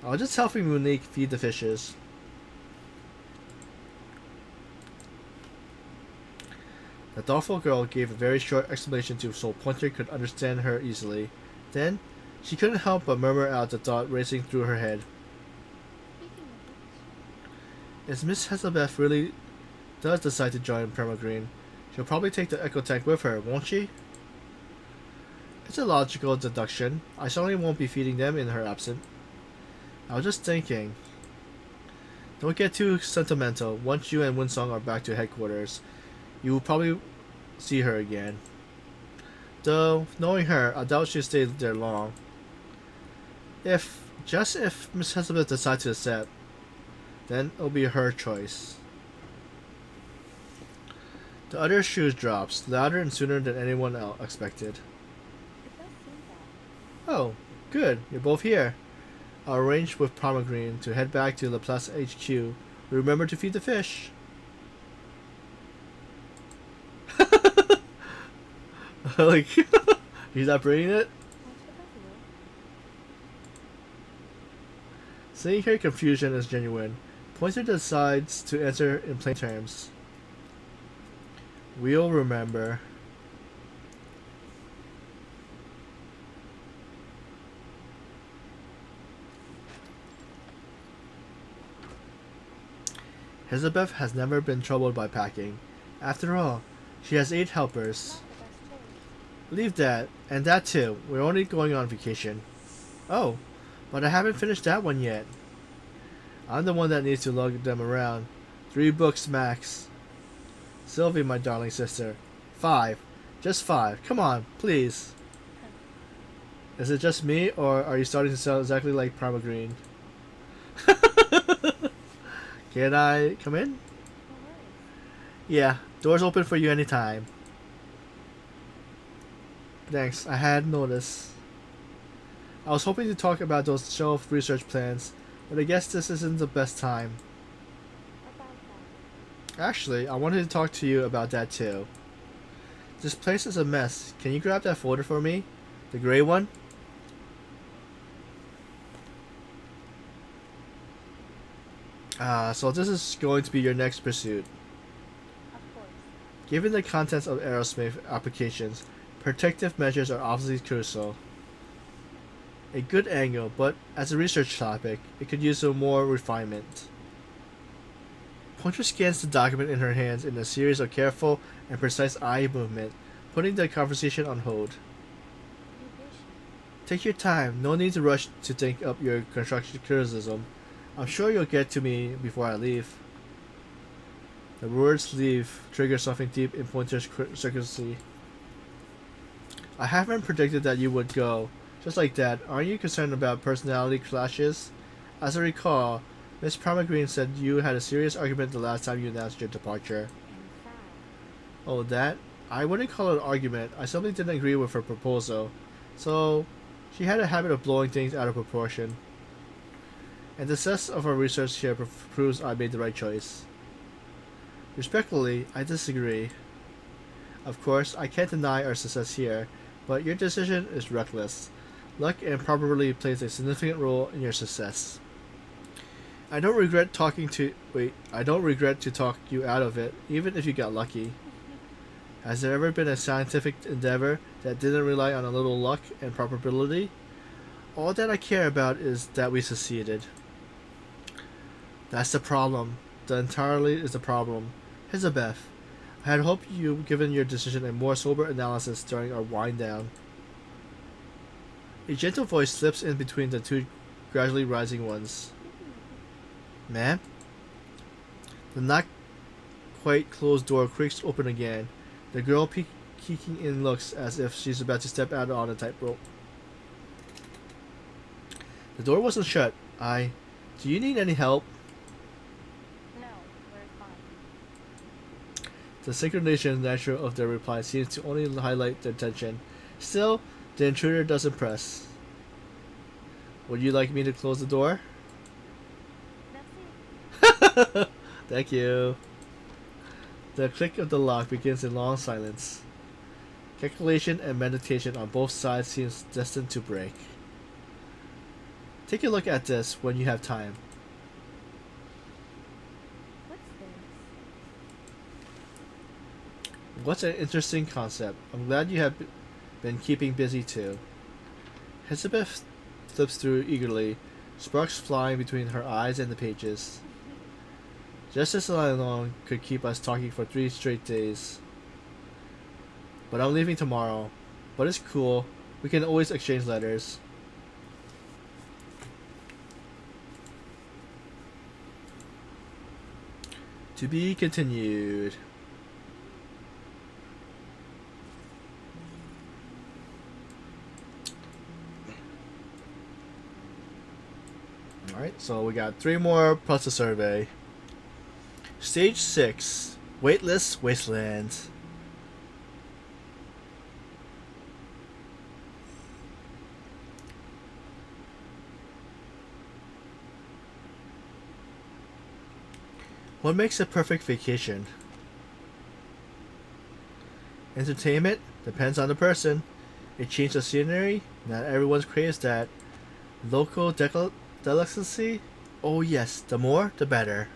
I'll just helping Monique feed the fishes. The thoughtful girl gave a very short explanation so Pointer could understand her easily. Then, she couldn't help but murmur out the thought racing through her head. If Miss Hissabeth really does decide to join Permagreen, she'll probably take the Echo Tank with her, won't she? It's a logical deduction. I certainly won't be feeding them in her absence. I was just thinking. Don't get too sentimental. Once you and Winsong are back to headquarters, you will probably see her again. Though, knowing her, I doubt she'll stay there long. If Miss Hissabeth decides to accept, then it'll be her choice. The other shoe drops, louder and sooner than anyone else expected. It does seem that. Oh, good. You're both here. I'll arrange with Pomegranate to head back to Laplace HQ. Remember to feed the fish. Like, he's not bringing it? Seeing her confusion is genuine, Pointer decides to answer in plain terms. We'll remember. Hissabeth has never been troubled by packing. After all, she has 8 helpers. Leave that, and that too. We're only going on vacation. Oh, but I haven't finished that one yet. I'm the one that needs to lug them around. 3 books max. Sylvie, my darling sister. 5. Just 5. Come on, please. Is it just me, or are you starting to sound exactly like Green? Can I come in? Yeah, door's open for you anytime. Thanks, I had noticed. I was hoping to talk about those shelf research plans, but I guess this isn't the best time. Actually, I wanted to talk to you about that too. This place is a mess. Can you grab that folder for me? The gray one? So this is going to be your next pursuit. Of course. Given the contents of aerospace applications, protective measures are obviously crucial. A good angle, but as a research topic, it could use some more refinement. Pointer scans the document in her hands in a series of careful and precise eye movement, putting the conversation on hold. Take your time. No need to rush to think up your constructive criticism. I'm sure you'll get to me before I leave. The words leave trigger something deep in Pointer's circumstancy. I haven't predicted that you would go. Just like that, aren't you concerned about personality clashes? As I recall, Miss Promagreen said you had a serious argument the last time you announced your departure. Oh, that? I wouldn't call it an argument. I simply didn't agree with her proposal. So, she had a habit of blowing things out of proportion. And the success of our research here proves I made the right choice. Respectfully, I disagree. Of course, I can't deny our success here, but your decision is reckless. Luck improbably plays a significant role in your success. I don't regret to talk you out of it, even if you got lucky. Has there ever been a scientific endeavor that didn't rely on a little luck and probability? All that I care about is that we succeeded. That's the problem. That entirely is the problem. Hissabeth, I had hoped you'd given your decision a more sober analysis during our wind down. A gentle voice slips in between the two gradually rising ones. Ma'am? The not quite closed door creaks open again. The girl peeking in looks as if she's about to step out on a tightrope. The door wasn't shut. Do you need any help? No, we're fine. The synchronization nature of their reply seems to only highlight their tension. Still, the intruder doesn't press. Would you like me to close the door? That's it. Thank you. The click of the lock begins a long silence. Calculation and meditation on both sides seems destined to break. Take a look at this when you have time. What's this? What's an interesting concept. I'm glad you have been keeping busy too. Hissabeth flips through eagerly, sparks flying between her eyes and the pages. Just this line alone could keep us talking for 3 straight days. But I'm leaving tomorrow. But it's cool. We can always exchange letters. To be continued. Alright, so we got 3 more plus a survey. Stage 6. Weightless Wasteland. What makes a perfect vacation? Entertainment depends on the person. A change of scenery? Not everyone craves that. Local delicacy? Oh yes, the more, the better.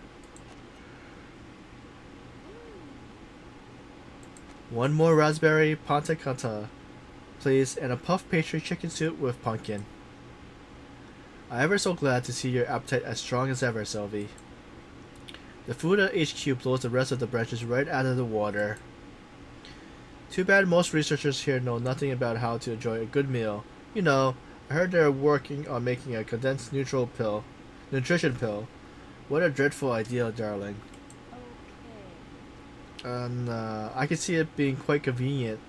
1 more raspberry panna cotta, please, and a puff pastry chicken soup with pumpkin. I'm ever so glad to see your appetite as strong as ever, Sylvie. The food at HQ blows the rest of the branches right out of the water. Too bad most researchers here know nothing about how to enjoy a good meal. You know, I heard they're working on making a condensed nutrition pill. What a dreadful idea, darling. Okay. And I can see it being quite convenient.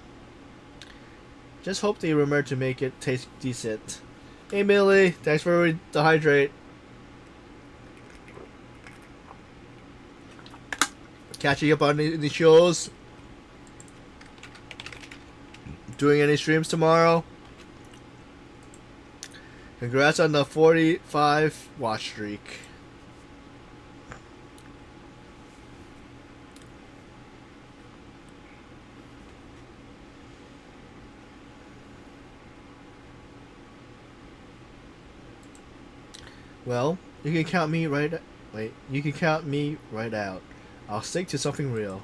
Just hope they remember to make it taste decent. Hey Millie, thanks for the hydrate. Catching up on any shows? Doing any streams tomorrow? Congrats on the 45 watch streak. Well, you can count me right. Wait, you can count me right out. I'll stick to something real.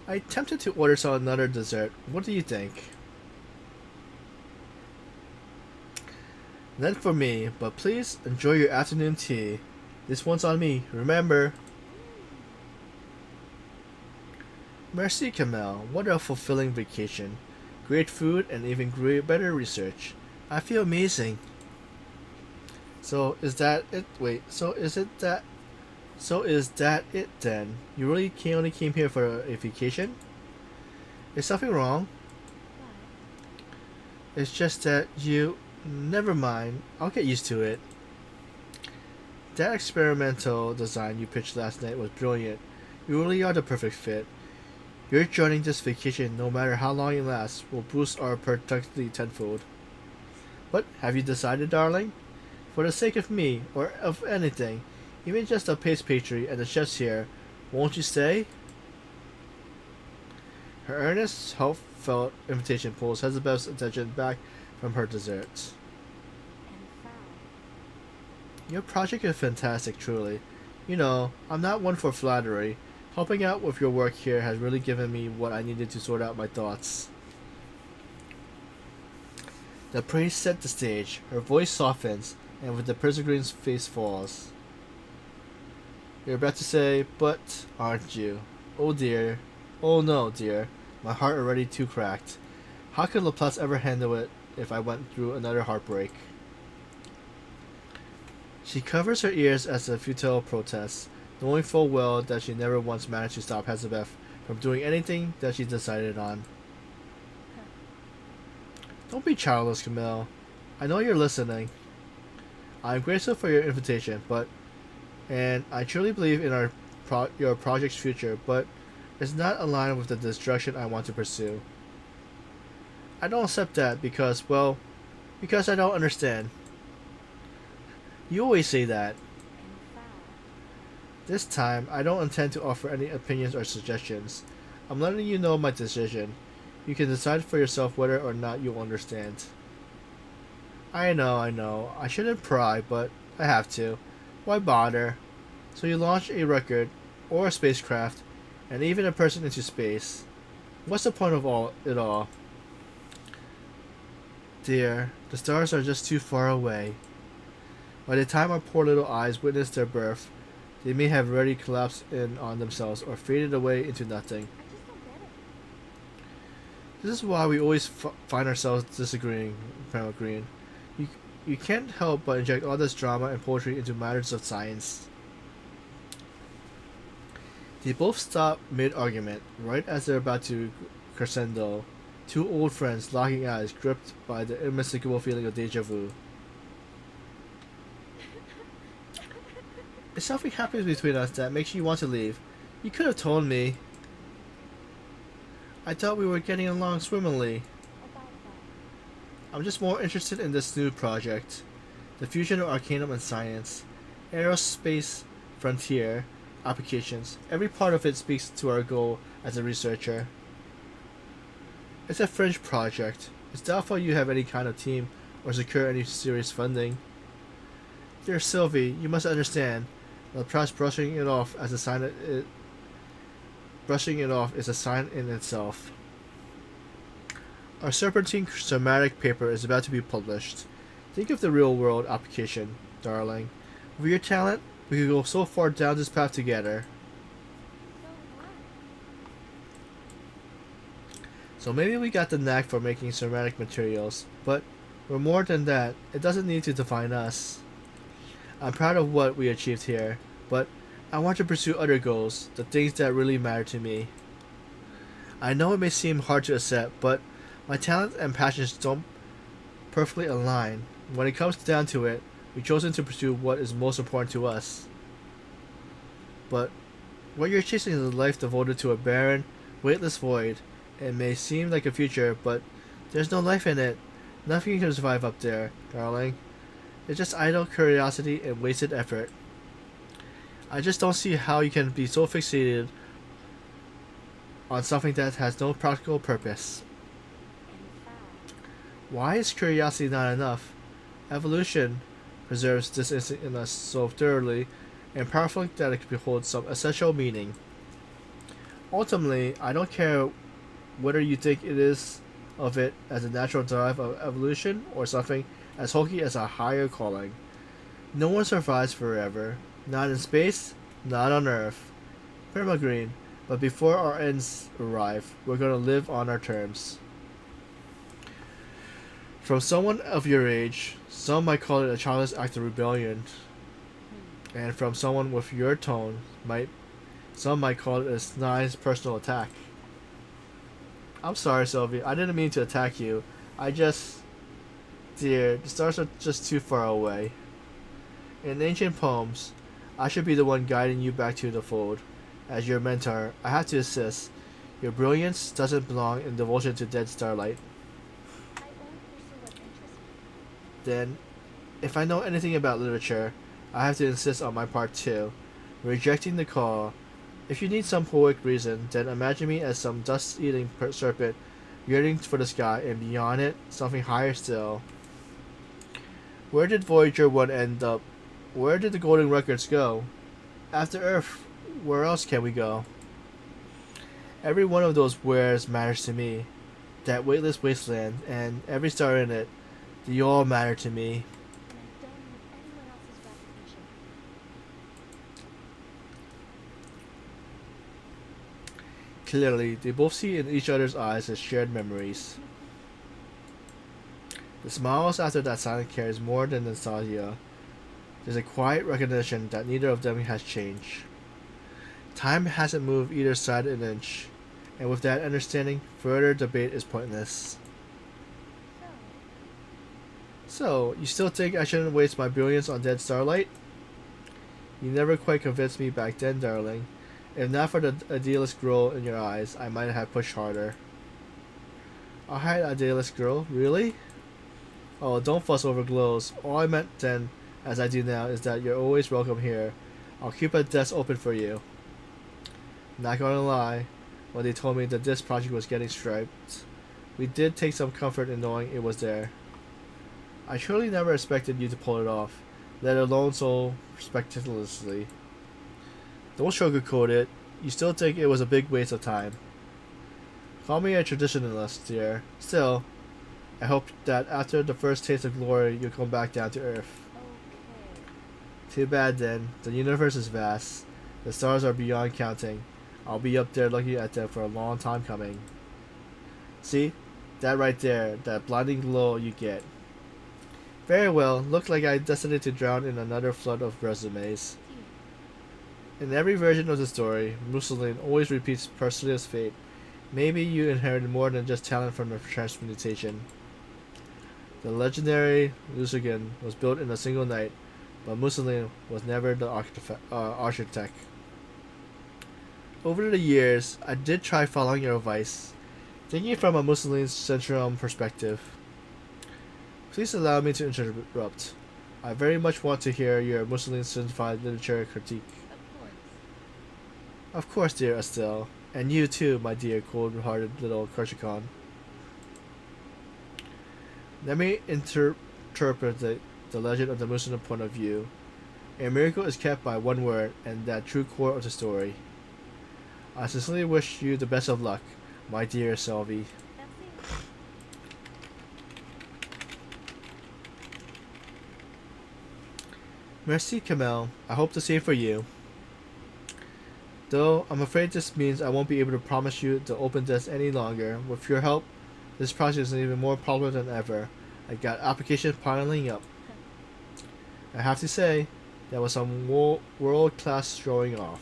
I attempted to order some another dessert. What do you think? None for me, but please enjoy your afternoon tea. This one's on me, remember? Merci, Kamel. What a fulfilling vacation. Great food and even better research. I feel amazing. So is that it? Wait. So is that it then? You really only came here for a vacation? Is something wrong? What? It's just that you. Never mind. I'll get used to it. That experimental design you pitched last night was brilliant. You really are the perfect fit. Your joining this vacation, no matter how long it lasts, will boost our productivity tenfold. But have you decided, darling? For the sake of me, or of anything, even just the pace pastry and the chefs here, won't you stay? Her earnest, heartfelt invitation pulls Hissabeth's attention back from her desserts. And found. Your project is fantastic, truly. You know, I'm not one for flattery. Helping out with your work here has really given me what I needed to sort out my thoughts. The praise set the stage. Her voice softens, and with the Green's face falls. You're about to say, but aren't you? Oh dear. Oh no, dear. My heart already too cracked. How could Laplace ever handle it if I went through another heartbreak? She covers her ears as a futile protest, knowing full well that she never once managed to stop Hissabeth from doing anything that she decided on. Don't be childless, Camille. I know you're listening. I'm grateful for your invitation, and I truly believe in your project's future, but it's not aligned with the destruction I want to pursue. I don't accept that because I don't understand. You always say that. And found. This time, I don't intend to offer any opinions or suggestions. I'm letting you know my decision. You can decide for yourself whether or not you'll understand. I know. I shouldn't pry, but I have to. Why bother? So you launch a record, or a spacecraft, and even a person into space. What's the point of it all? Dear, the stars are just too far away. By the time our poor little eyes witness their birth, they may have already collapsed in on themselves or faded away into nothing. I just don't get it. This is why we always find ourselves disagreeing, Grandma Green. You can't help but inject all this drama and poetry into matters of science. They both stop mid-argument, right as they're about to crescendo. Two old friends locking eyes, gripped by the unmistakable feeling of deja vu. If something happens between us that makes you want to leave, you could have told me. I thought we were getting along swimmingly. About that. I'm just more interested in this new project. The fusion of Arcanum and science. Aerospace frontier applications. Every part of it speaks to our goal as a researcher. It's a fringe project. It's doubtful you have any kind of team or secure any serious funding. Dear Sylvie, you must understand. Laplace brushing it off as a sign brushing it off is a sign in itself. Our serpentine somatic paper is about to be published. Think of the real world application, darling. With your talent, we could go so far down this path together. So what? So maybe we got the knack for making somatic materials, but we're more than that. It doesn't need to define us. I'm proud of what we achieved here, but I want to pursue other goals, the things that really matter to me. I know it may seem hard to accept, but my talents and passions don't perfectly align. When it comes down to it, we've chosen to pursue what is most important to us. But what you're chasing is a life devoted to a barren, weightless void. It may seem like a future, but there's no life in it. Nothing can survive up there, darling. It's just idle curiosity and wasted effort. I just don't see how you can be so fixated on something that has no practical purpose. And found. Why is curiosity not enough? Evolution preserves this instinct in us so thoroughly and powerfully that it holds some essential meaning. Ultimately, I don't care whether you think it is of it as a natural drive of evolution or something as hokey as a higher calling. No one survives forever. Not in space, not on Earth. Green, But before our ends arrive, we're gonna live on our terms. From someone of your age, some might call it a childish act of rebellion, and from someone with your tone, some might call it a snide personal attack. I'm sorry, Sylvie. I didn't mean to attack you. I just, dear, the stars are just too far away. In ancient poems, I should be the one guiding you back to the fold. As your mentor, I have to insist. Your brilliance doesn't belong in devotion to dead starlight. I only pursue what interests me. Then, if I know anything about literature, I have to insist on my part too. Rejecting the call. If you need some poetic reason, then imagine me as some dust-eating serpent yearning for the sky, and beyond it, something higher still. Where did Voyager 1 end up? Where did the golden records go? After Earth, where else can we go? Every one of those wheres matters to me. That weightless wasteland, and every star in it, they all matter to me. And I don't need anyone else's recognition. Clearly, they both see in each other's eyes as shared memories. The smiles after that silence carries more than nostalgia. There's a quiet recognition that neither of them has changed. Time hasn't moved either side an inch, and with that understanding, further debate is pointless. So, So, you still think I shouldn't waste my brilliance on dead starlight? You never quite convinced me back then, darling. If not for the idealist girl in your eyes, I might have pushed harder. A hide idealist girl? Really? Oh, don't fuss over glows. All I meant then, as I do now, is that you're always welcome here. I'll keep a desk open for you. Not gonna lie, when they told me that this project was getting striped, we did take some comfort in knowing it was there. I surely never expected you to pull it off, let alone so spectacularly. Don't sugarcoat it. You still think it was a big waste of time. Call me a traditionalist, dear. Still, I hope that after the first taste of glory, you'll come back down to earth. okay. Too bad then. The universe is vast. The stars are beyond counting. I'll be up there looking at them for a long time coming. See? That right there. That blinding glow you get. Very well. Look like I'm destined to drown in another flood of resumes. In every version of the story, Mussolini always repeats Perseus' fate. Maybe you inherited more than just talent from the transmutation. The legendary Lusigan was built in a single night, but Mussolini was never the architect. Over the years, I did try following your advice, thinking from a Mussolini-central perspective. Please allow me to interrupt. I very much want to hear your Mussolini-certified literature critique. Of course. Of course, dear Estelle. And you too, my dear cold-hearted little Korshikon. Let me interpret the legend of the Muslim point of view. A miracle is kept by one word, and that true core of the story. I sincerely wish you the best of luck, my dear Sylvie. Merci. Merci, Kamel. I hope the same for you. Though, I'm afraid this means I won't be able to promise you the open desk any longer. With your help, this project is even more popular than ever. I got applications piling up. I have to say, that was some world-class showing off.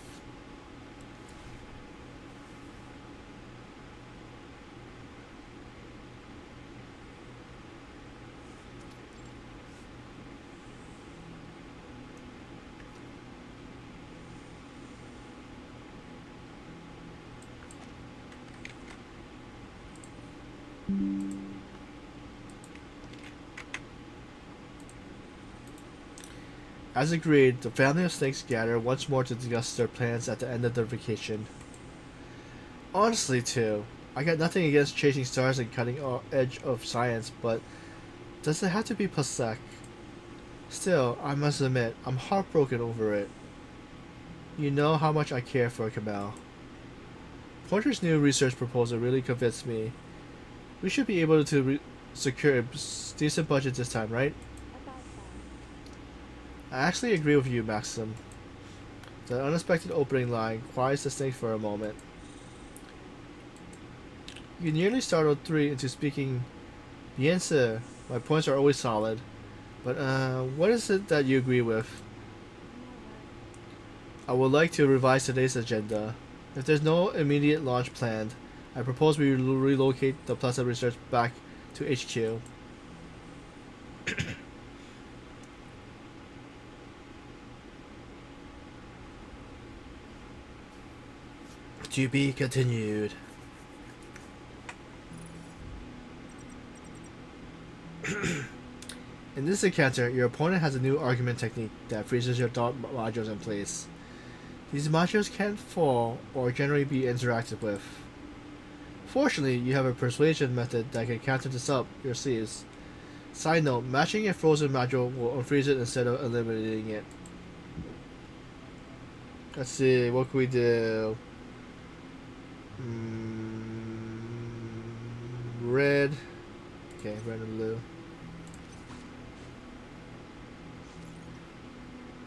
As agreed, the family of snakes gather once more to discuss their plans at the end of their vacation. Honestly, too, I got nothing against chasing stars and cutting edge of science, but does it have to be Pasek? Still, I must admit, I'm heartbroken over it. You know how much I care for Kamal. Pointer's new research proposal really convinced me. We should be able to secure a decent budget this time, right? About that. I actually agree with you, Maxim. The unexpected opening line quiets the snake for a moment. You nearly startled 3 into speaking. Bien sûr. My points are always solid. But, what is it that you agree with? I would like to revise today's agenda. If there's no immediate launch planned, I propose we relocate the Plaza Research back to HQ. To be continued. In this encounter, your opponent has a new argument technique that freezes your thought modules in place. These modules can't fall or generally be interacted with. Fortunately, you have a persuasion method that can counter this up your sleeves. Side note, matching a frozen module will unfreeze it instead of eliminating it. Let's see, what can we do? Red. Okay, red and blue.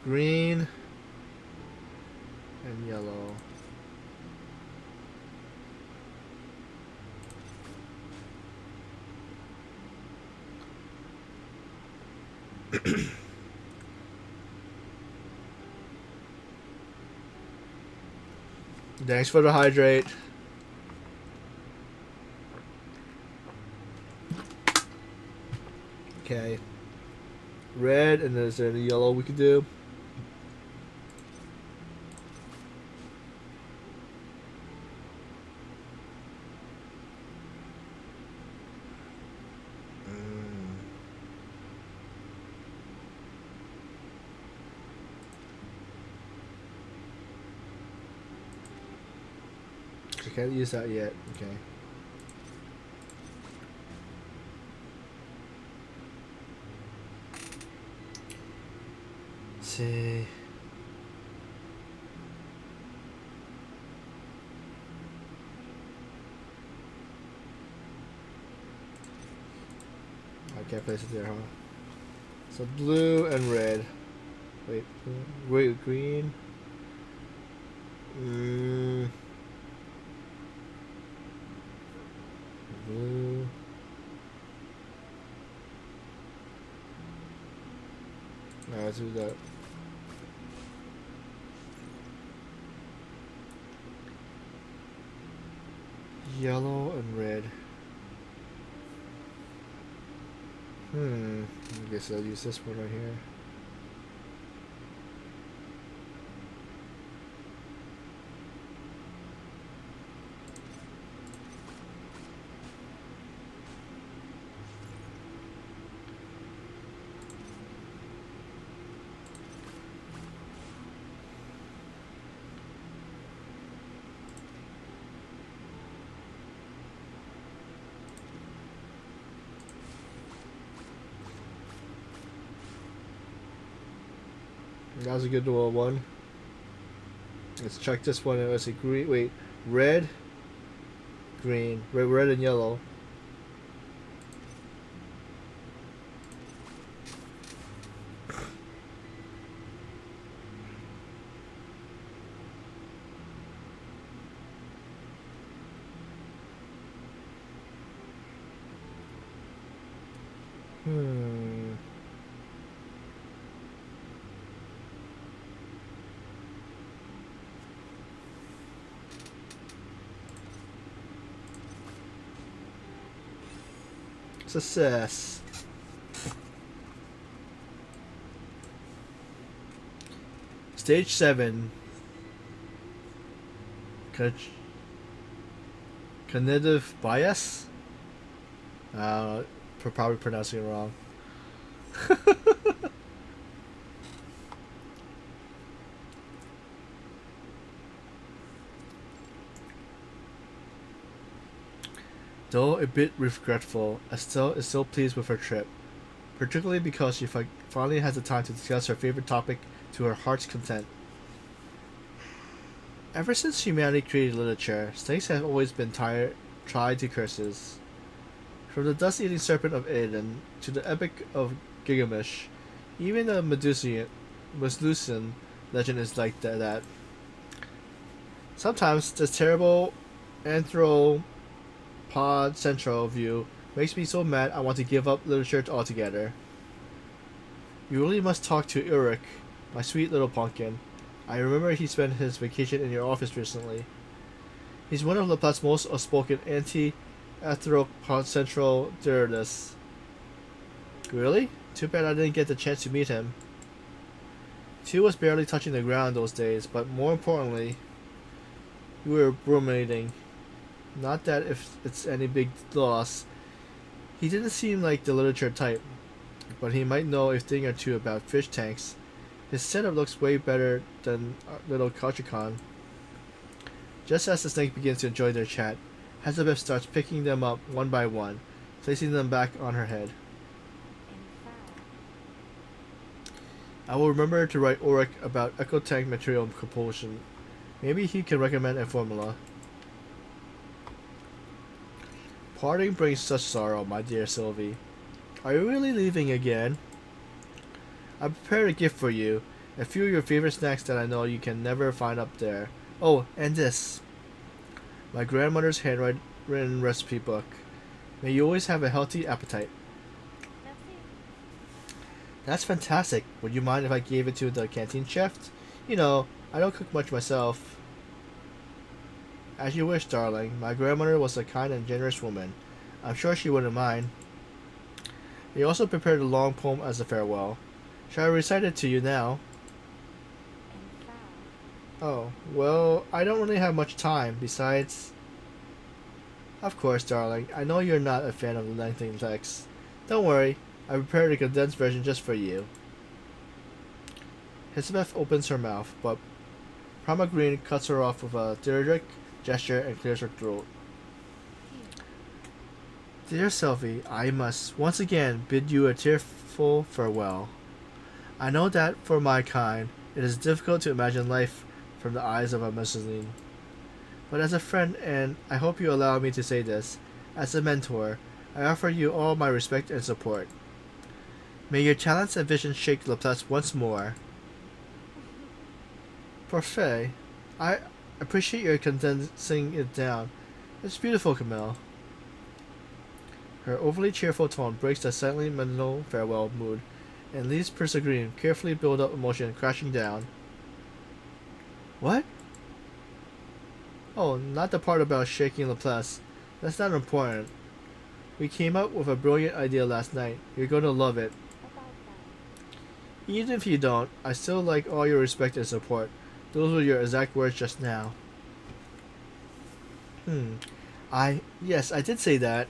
Green. And yellow. Thanks for the hydrate. Okay. Red, and is there any yellow we could do? I can't use that yet. Okay. Let's see. I can't place it there, huh? So blue and red. Wait, wait, green. Blue. Alright, let's do that. Yellow and red. I guess I'll use this one right here. That was a good one. Let's check this one. Let's see, green. Wait, red, green, red and yellow. Success. Stage 7. Cognitive bias? Probably pronouncing it wrong. Though a bit regretful, Estelle is still pleased with her trip, particularly because she finally has the time to discuss her favorite topic to her heart's content. Ever since humanity created literature, snakes have always been tried to curses. From the dust-eating serpent of Aden to the epic of Gilgamesh, even the Medusian legend is like that. Sometimes this terrible Pod Central view makes me so mad I want to give up literature altogether. You really must talk to Ulrich, my sweet little pumpkin. I remember he spent his vacation in your office recently. He's one of Laplace's most outspoken anti-heterocentral theorists. Really? Too bad I didn't get the chance to meet him. Two was barely touching the ground those days, but more importantly, we were ruminating. Not that if it's any big loss. He didn't seem like the literature type, but he might know a thing or two about fish tanks. His setup looks way better than little Kachikon. Just as the snake begins to enjoy their chat, Hissabeth starts picking them up one by one, placing them back on her head. I will remember to write Ulrich about eco-tank material compulsion. Maybe he can recommend a formula. Parting brings such sorrow, my dear Sylvie. Are you really leaving again? I prepared a gift for you. A few of your favorite snacks that I know you can never find up there. Oh, and this. My grandmother's handwritten recipe book. May you always have a healthy appetite. That's fantastic. Would you mind if I gave it to the canteen chef? You know, I don't cook much myself. As you wish, darling. My grandmother was a kind and generous woman. I'm sure she wouldn't mind. He also prepared a long poem as a farewell. Shall I recite it to you now? Oh, well, I don't really have much time. Besides... Of course, darling. I know you're not a fan of lengthy texts. Don't worry. I prepared a condensed version just for you. Hissabeth opens her mouth, but Green cuts her off with a theatric gesture and clears her throat. Dear Sylvie, I must once again bid you a tearful farewell. I know that, for my kind, it is difficult to imagine life from the eyes of a Mussolini. But as a friend, and I hope you allow me to say this, as a mentor, I offer you all my respect and support. May your talents and vision shake Laplace once more. Parfait. I appreciate your condensing it down. It's beautiful, Camille. Her overly cheerful tone breaks the silently mental farewell mood and leaves Green carefully build up emotion crashing down. What? Oh, not the part about shaking Laplace. That's not important. We came up with a brilliant idea last night. You're going to love it. Even if you don't, I still like all your respect and support. Those were your exact words just now. Yes, I did say that.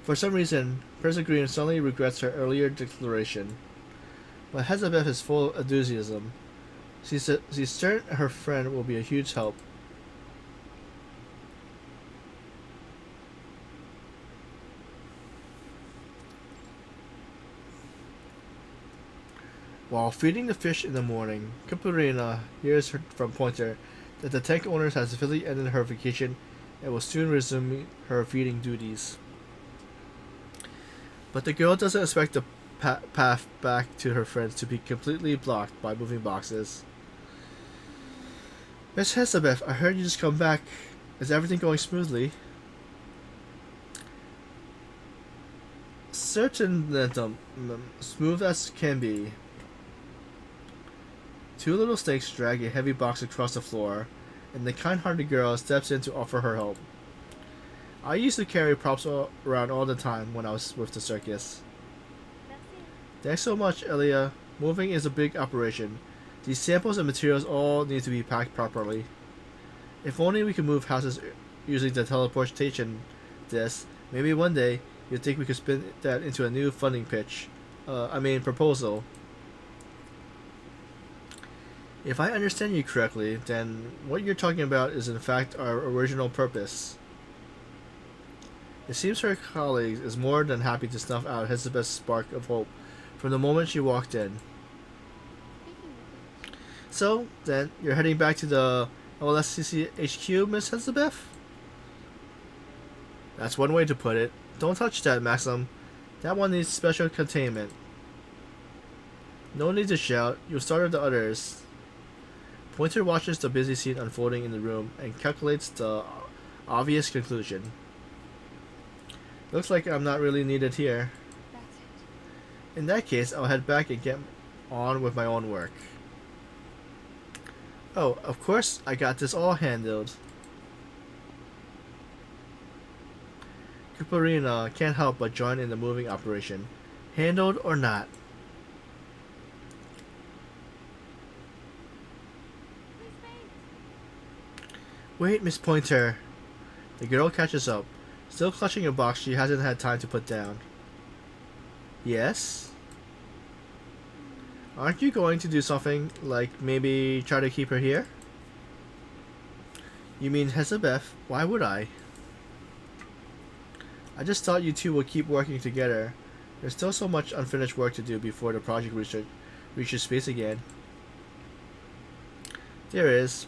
For some reason, Green suddenly regrets her earlier declaration. But Hissabeth is full of enthusiasm. She's certain her friend will be a huge help. While feeding the fish in the morning, Caparina hears from Pointer that the tank owner has officially ended her vacation and will soon resume her feeding duties. But the girl doesn't expect the path back to her friends to be completely blocked by moving boxes. Miss Hissabeth, I heard you just come back. Is everything going smoothly? Certain smooth as can be. Two little snakes drag a heavy box across the floor, and the kind-hearted girl steps in to offer her help. I used to carry props around all the time when I was with the circus. Thanks so much, Elia. Moving is a big operation. These samples and materials all need to be packed properly. If only we could move houses using the teleportation disc, maybe one day you'd think we could spin that into a new funding pitch. Proposal. If I understand you correctly, then what you're talking about is in fact our original purpose. It seems her colleague is more than happy to snuff out Hissabeth's spark of hope from the moment she walked in. So, then, you're heading back to the OLSCC HQ, Miss Hissabeth? That's one way to put it. Don't touch that, Maxim. That one needs special containment. No need to shout. You'll startle the others. Pointer watches the busy scene unfolding in the room and calculates the Obvious conclusion. Looks like I'm not really needed here. That's it. In that case, I'll head back and get on with my own work. Oh, of course, I got this all handled. Kuparina can't help but join in the moving operation. Handled or not. Please wait. Wait, Miss Pointer. The girl catches up, still clutching a box she hasn't had time to put down. Yes? Aren't you going to do something, like maybe try to keep her here? You mean Hissabeth? Why would I? I just thought you two would keep working together. There's still so much unfinished work to do before the project reaches space again. There is.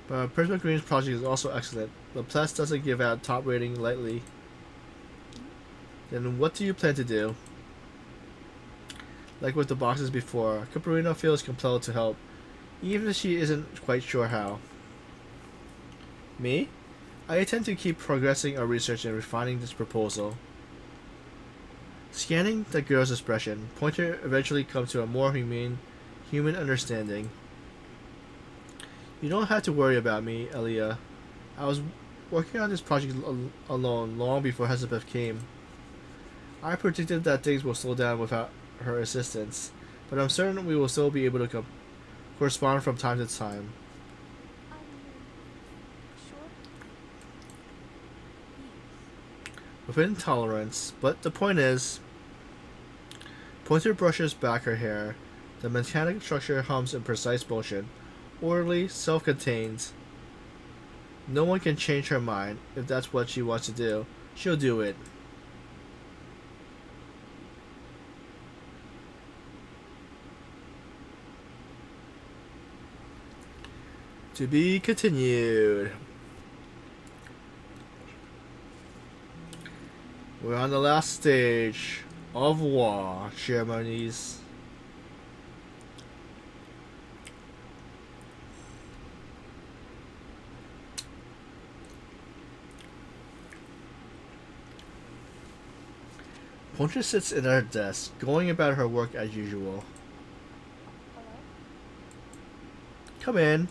But Prisma Green's project is also excellent. Laplace doesn't give out top rating lightly. Then what do you plan to do? Like with the boxes before, Caparina feels compelled to help, even if she isn't quite sure how. Me? I intend to keep progressing our research and refining this proposal. Scanning the girl's expression, Pointer eventually comes to a more human understanding. You don't have to worry about me, Elia. I was working on this project alone long before Hissabeth came. I predicted that things will slow down without her assistance, but I'm certain we will still be able to correspond from time to time. Sure. Within tolerance, but the point is... Pointer brushes back her hair. The mechanical structure hums in precise motion, orderly, self-contained. No one can change her mind. If that's what she wants to do, she'll do it. To be continued. We're on the last stage. Au revoir ceremonies. Pointer sits at her desk, going about her work as usual. Hello? Come in.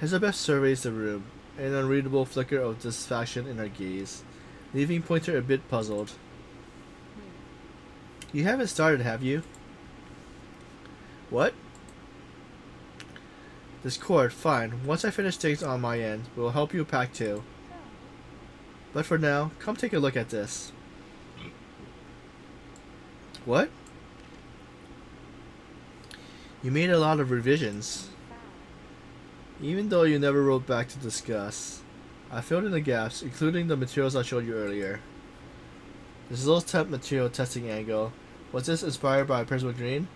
Hissabeth surveys the room, an unreadable flicker of dissatisfaction in her gaze, leaving Pointer a bit puzzled. You haven't started, have you? What? This cord, fine. Once I finish things on my end, we'll help you pack too. But for now, come take a look at this. What? You made a lot of revisions. Even though you never wrote back to discuss, I filled in the gaps, including the materials I showed you earlier. This low temp material testing angle, was this inspired by Prisma Green?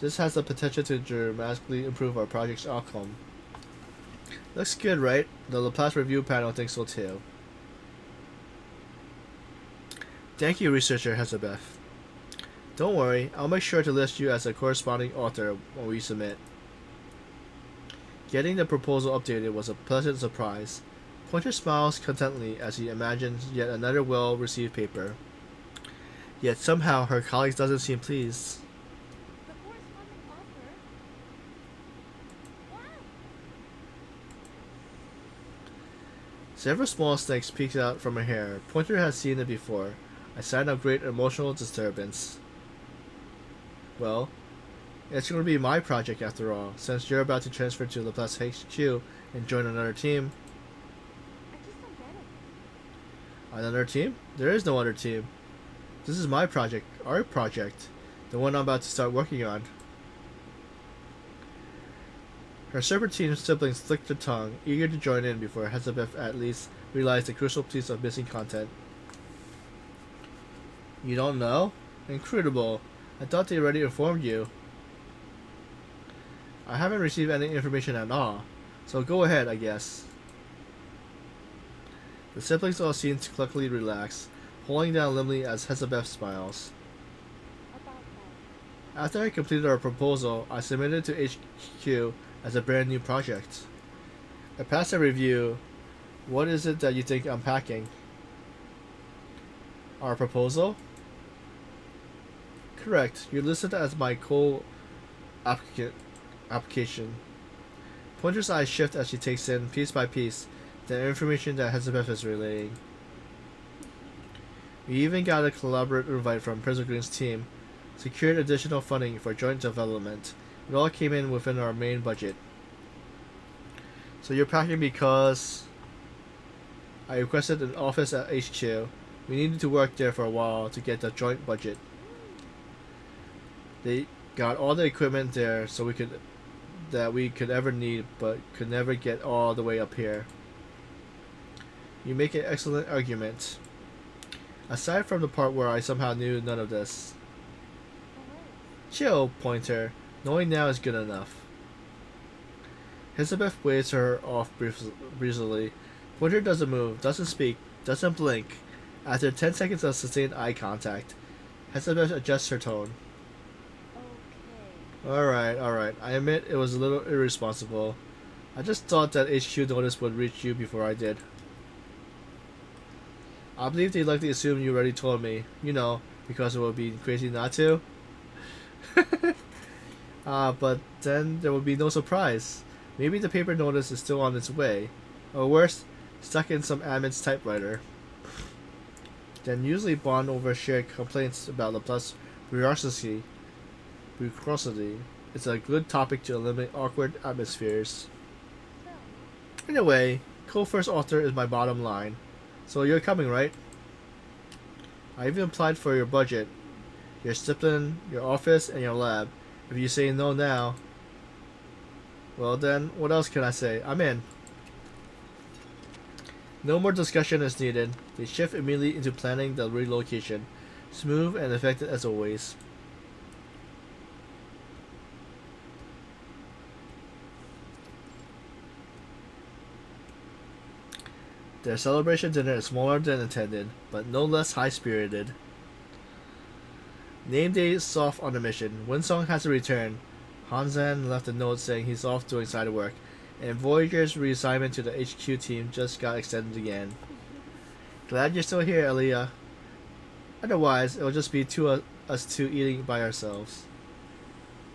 This has the potential to dramatically improve our project's outcome. Looks good, right? The Laplace review panel thinks so too. Thank you, researcher Hissabeth. Don't worry, I'll make sure to list you as a corresponding author when we submit. Getting the proposal updated was a pleasant surprise. Pointer smiles contentedly as he imagines yet another well-received paper. Yet somehow her colleague doesn't seem pleased. The corresponding author? Wow! Several small snakes peeked out from her hair. Pointer has seen it before, a sign of great emotional disturbance. Well, it's going to be my project after all, since you're about to transfer to Laplace HQ and join another team. I just don't get it. Another team? There is no other team. This is my project, our project, the one I'm about to start working on. Her serpentine siblings flicked their tongue, eager to join in before Hissabeth at least realized the crucial piece of missing content. You don't know? Incredible. I thought they already informed you. I haven't received any information at all, so go ahead, I guess. The siblings all seem to collectively relax, holding down limbly as Hissabeth smiles. About that. After I completed our proposal, I submitted to HQ as a brand new project. I passed a review. What is it that you think I'm packing? Our proposal? Correct. You're listed as my co-applicant application. Pointer's eyes shift as she takes in, piece by piece, the information that Hissabeth is relaying. We even got a collaborative invite from Prism Green's team, secured additional funding for joint development. It all came in within our main budget. So you're packing because I requested an office at HQ. We needed to work there for a while to get the joint budget. They got all the equipment there so we could ever need, but could never get all the way up here. You make an excellent argument. Aside from the part where I somehow knew none of this. Chill, Pointer. Knowing now is good enough. Hissabeth waves her off breezily. Pointer doesn't move, doesn't speak, doesn't blink. After 10 seconds of sustained eye contact, Hissabeth adjusts her tone. Okay. Alright. I admit it was a little irresponsible. I just thought that HQ notice would reach you before I did. I believe they likely assumed you already told me. You know, because it would be crazy not to. But then there would be no surprise. Maybe the paper notice is still on its way. Or worse, stuck in some admin's typewriter. Then usually bond over shared complaints about Laplace bureaucracy. It's a good topic to eliminate awkward atmospheres. Anyway, co-first author is my bottom line. So you're coming, right? I even applied for your budget, your stipend, your office, and your lab. If you say no now, well then, what else can I say? I'm in. No more discussion is needed. They shift immediately into planning the relocation. Smooth and effective as always. Their celebration dinner is smaller than intended, but no less high-spirited. Name day is off on a mission. Winsong has to return. Hanzan left a note saying he's off doing side work, and Voyager's reassignment to the HQ team just got extended again. Glad you're still here, Elia. Otherwise, it'll just be us two eating by ourselves.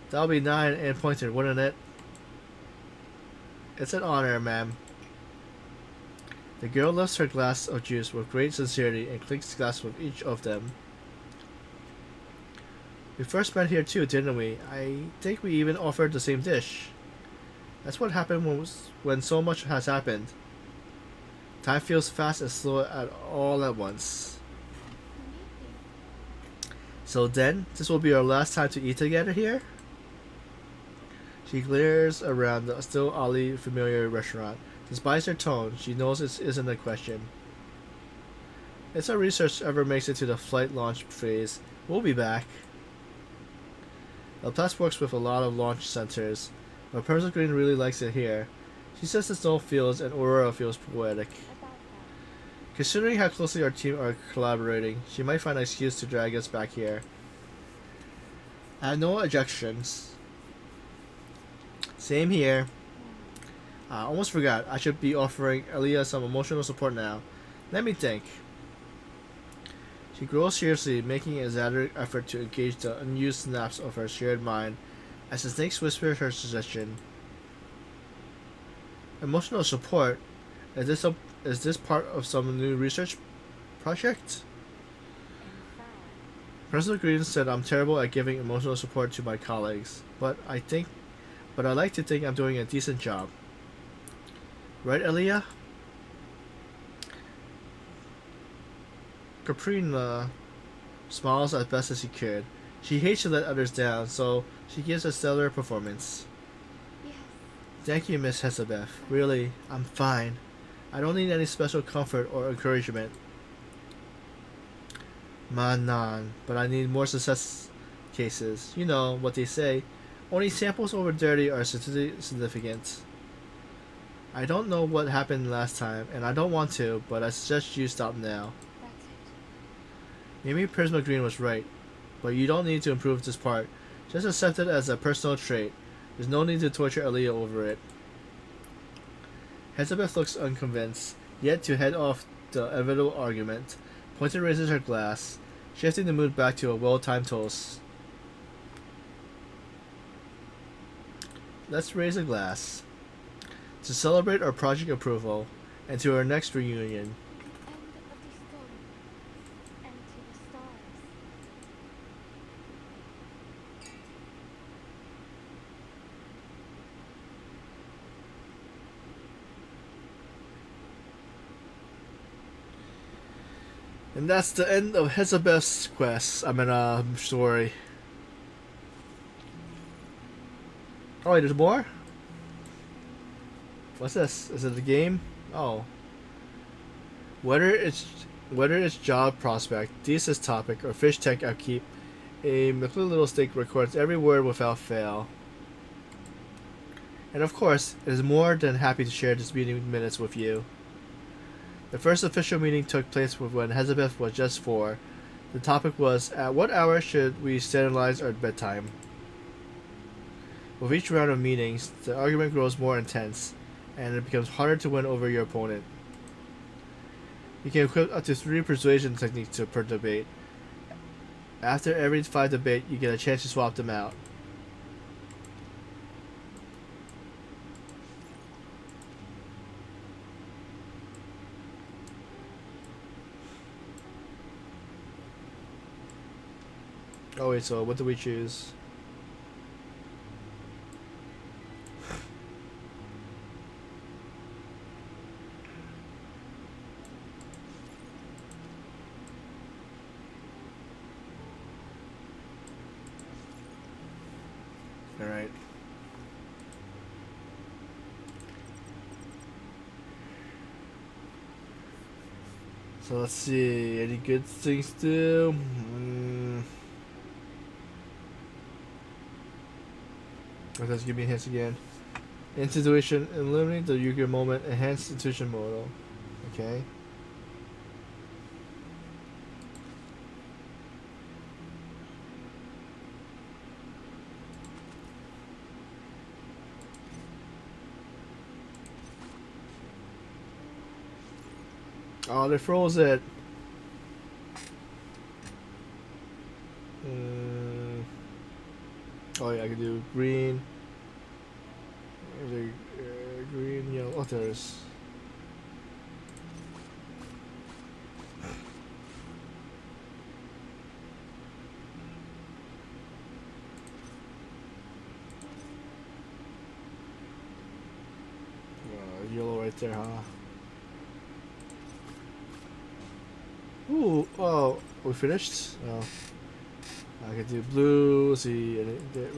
That'll be 9 and Pointer, wouldn't it? It's an honor, ma'am. The girl lifts her glass of juice with great sincerity and clinks glass with each of them. We first met here too, didn't we? I think we even offered the same dish. That's what happened when so much has happened. Time feels fast and slow all at once. So then, this will be our last time to eat together here? She glares around the still oddly familiar restaurant. Despite her tone, she knows it isn't a question. If our research ever makes it to the flight launch phase, we'll be back. Laplace works with a lot of launch centers, but Prism Green really likes it here. She says the snow feels and Aurora feels poetic. Considering how closely our team are collaborating, she might find an excuse to drag us back here. I have no objections. Same here. I almost forgot. I should be offering Elia some emotional support now. Let me think. She grows seriously, making an exaggerated effort to engage the unused snaps of her shared mind as the snakes whisper her suggestion. Emotional support? Is this part of some new research project? President Green said I'm terrible at giving emotional support to my colleagues, but I like to think I'm doing a decent job. Right, Elia? Caprina smiles as best as she could. She hates to let others down, so she gives a stellar performance. Yes. Thank you, Miss Hissabeth. Really, I'm fine. I don't need any special comfort or encouragement. Manan, but I need more success cases. You know what they say. Only samples over 30 are statistically significant. I don't know what happened last time, and I don't want to, but I suggest you stop now. That's it. Maybe Prisma Green was right, but you don't need to improve this part. Just accept it as a personal trait. There's no need to torture Elia over it. Hissabeth looks unconvinced, yet to head off the inevitable argument, Pointer raises her glass, shifting the mood back to a well-timed toast. Let's raise a glass to celebrate our project approval and to our next reunion. End of the story. And to the stars. And that's the end of Hissabeth's quest. Story. Oh wait, there's more? What's this? Is it a game? Oh. Whether it's job prospect, thesis topic, or fish tech upkeep, a little stick records every word without fail. And of course, it is more than happy to share this meeting minutes with you. The first official meeting took place when Hissabeth was just 4. The topic was, at what hour should we standardize our bedtime? With each round of meetings, the argument grows more intense, and it becomes harder to win over your opponent. You can equip up to 3 persuasion techniques per debate. After every 5 debate, you get a chance to swap them out. Oh wait, so what do we choose? Alright. So let's see, any good things to do? Let's give me hints again. Institution, eliminate the Yu-Gi-Oh moment, enhance institution modal. Okay. Oh, they froze it. Oh yeah, I can do green. Green, yellow. Oh, there's. Yellow right there, huh? Ooh, oh, we finished? Oh. I could do blue, see,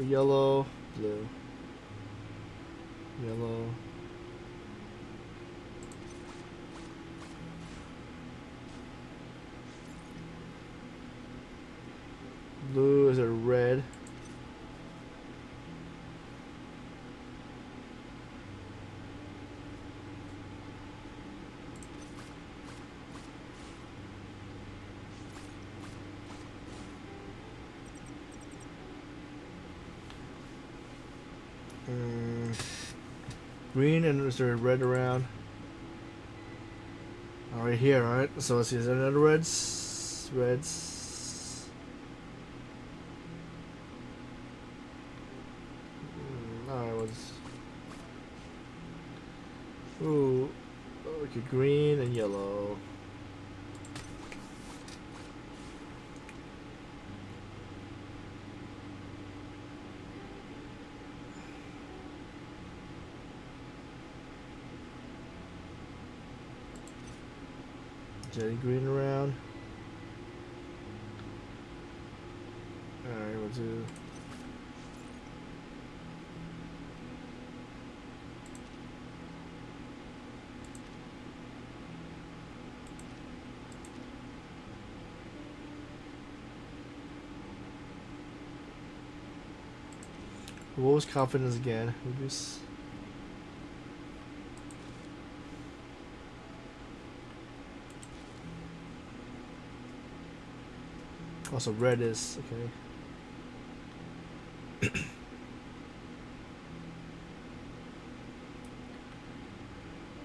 yellow, blue. Yellow. Blue is a red. Green, and is there red around? Oh, right here, alright. So let's see, is there another reds? Reds. Alright, what's. Ooh. Okay, green and yellow. Jelly green around. Alright, we'll do. What was confidence again? Reduce. Also, red is okay.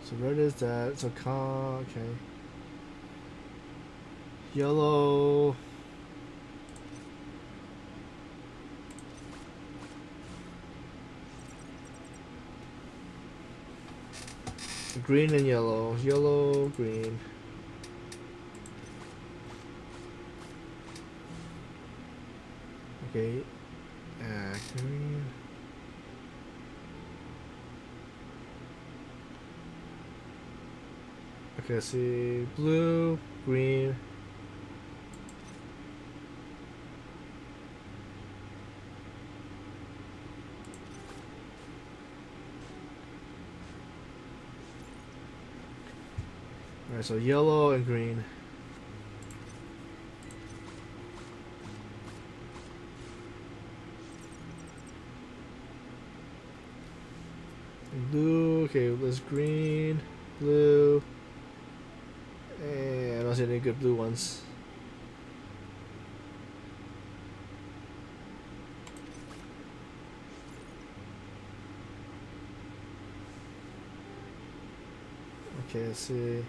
So red is that. So okay. Yellow. Green and yellow. Yellow, green. Okay. Green. Okay, let's see. Blue, green. Alright, so yellow and green. Blue, okay, there's green, blue, and I don't see any good blue ones. Okay, let's see.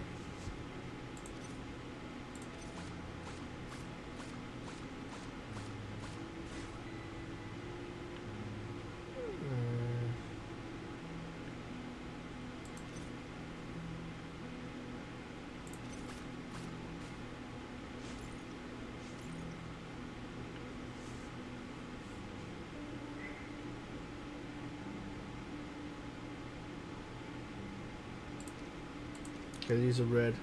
Okay, these are red.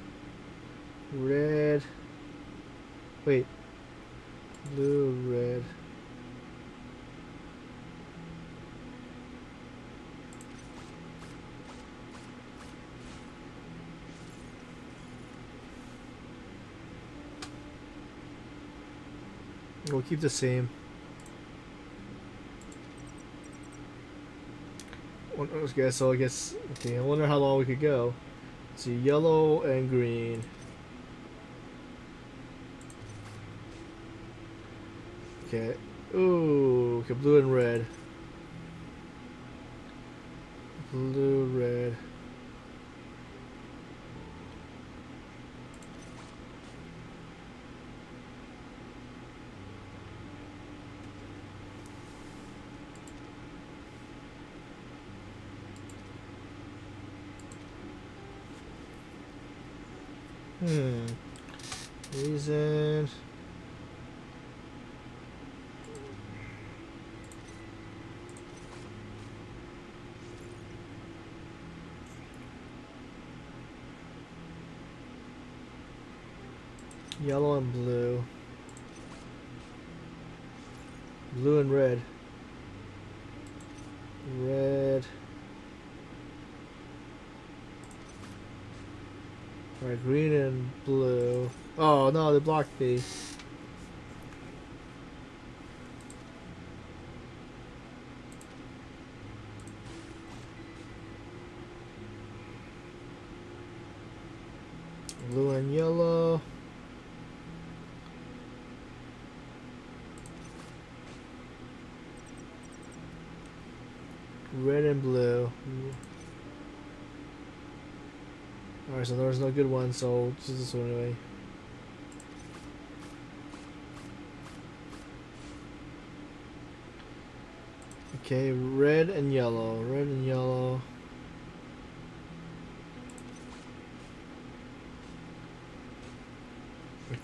Red. Wait. Blue, red. We'll keep the same. Okay, so I guess, okay, I wonder how long we could go. Let's see, yellow and green. Okay. Ooh, okay, blue and red. Blue, red. Reason. Yellow and blue. Blue and red. Red. Alright, green and blue. Oh no, they blocked me. Blue and yellow. Red and blue. Alright, so there's no good one, so just this one anyway. Okay, red and yellow. Red and yellow.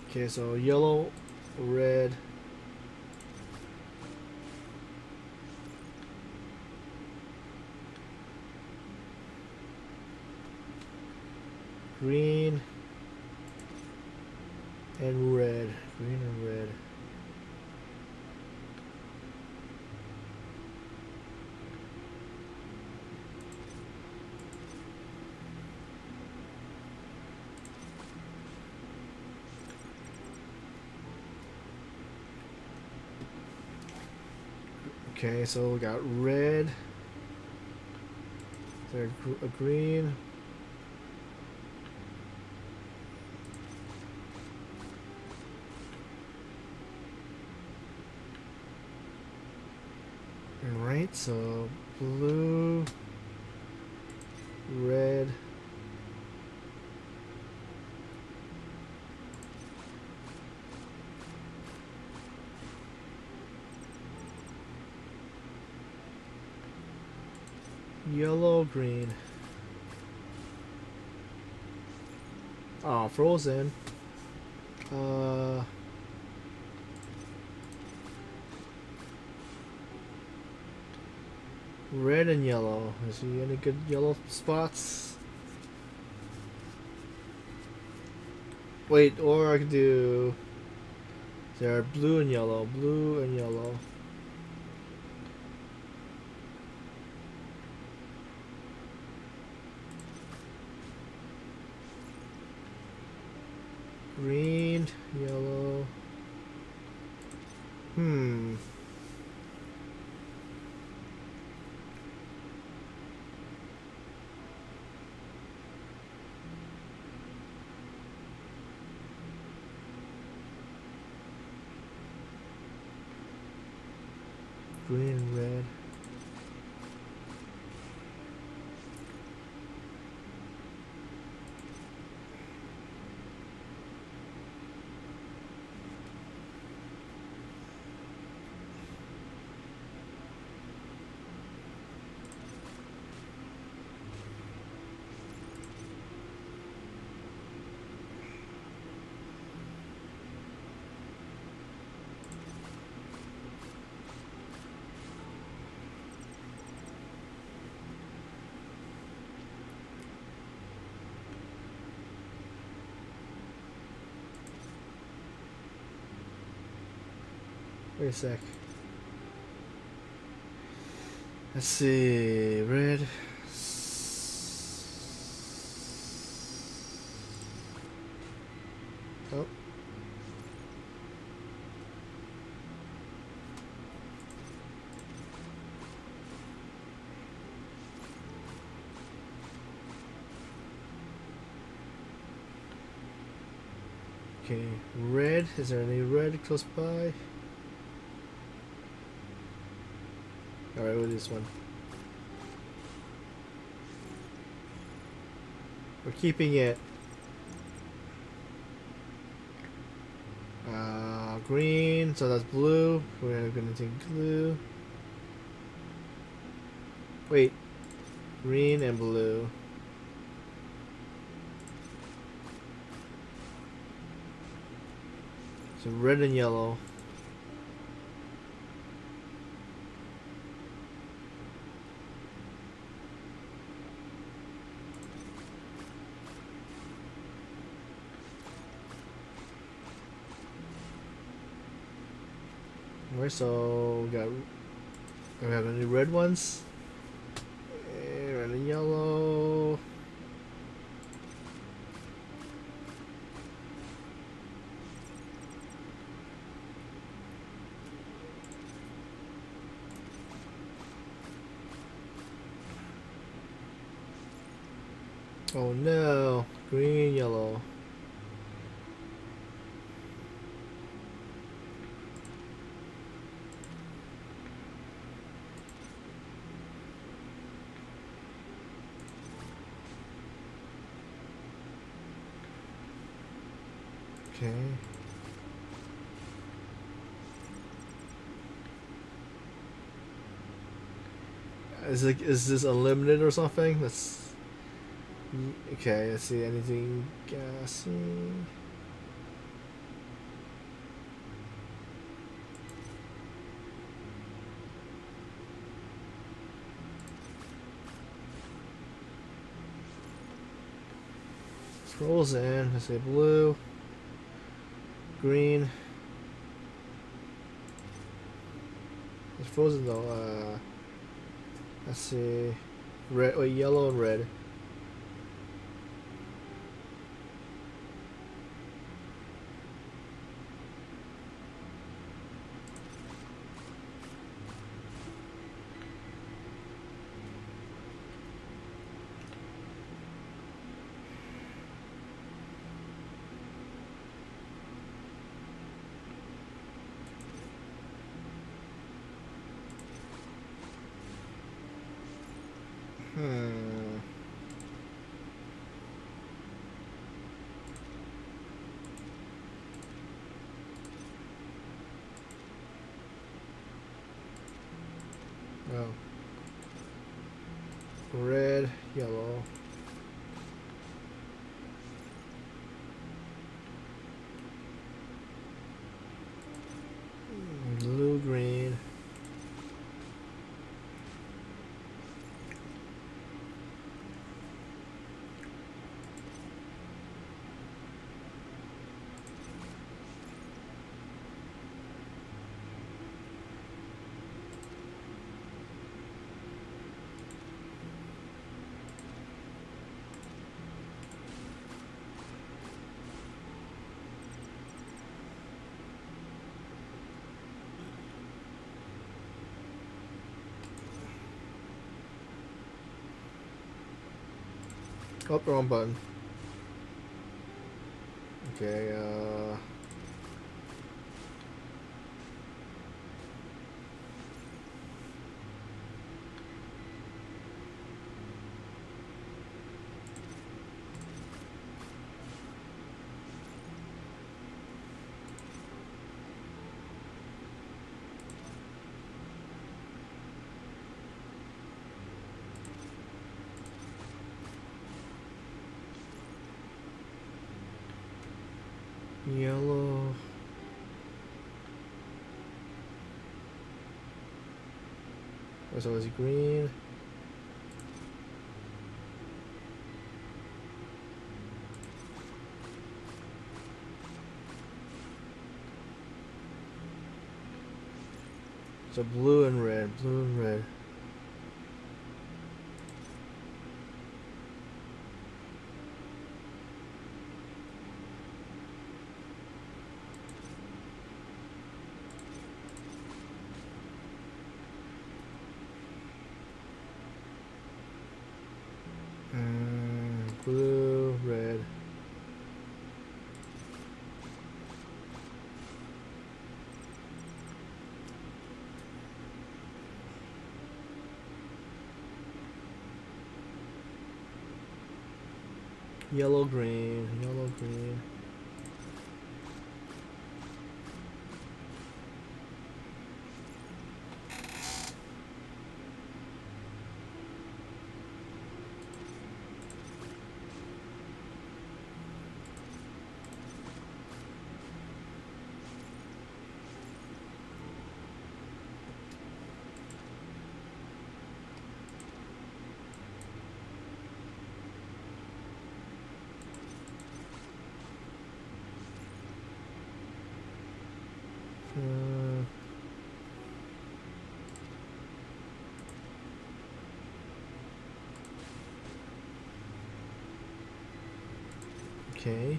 Okay, so yellow, red. Green and red. Green and red. Okay, so we got red. There's a green. Right, so blue, red, Yellow, green. Oh, frozen. Uh, red and yellow. Is there any good yellow spots? Wait, or I could do. There are blue and yellow, blue and yellow. Green, yellow. Hmm. Green and red. Wait a sec. Let's see. Red. Oh. Okay, red. Is there any red close by? Alright, with this one. We're keeping it. Green, so that's blue. We're gonna take blue. Wait, green and blue. So red and yellow. Alright, so we have any red ones? Red and yellow. Oh no, green, yellow. Okay. Is this unlimited or something? Let's. Okay, let's see anything gassy. Frozen. Let's say blue, green. It's frozen though. Let's see, red, or yellow and red. Hmm. Oh. Red, yellow. Blue, green. Oh, wrong button. Okay, yellow. So is it green? So blue and red, blue and red. Blue, red. Yellow, green, yellow, green. Okay.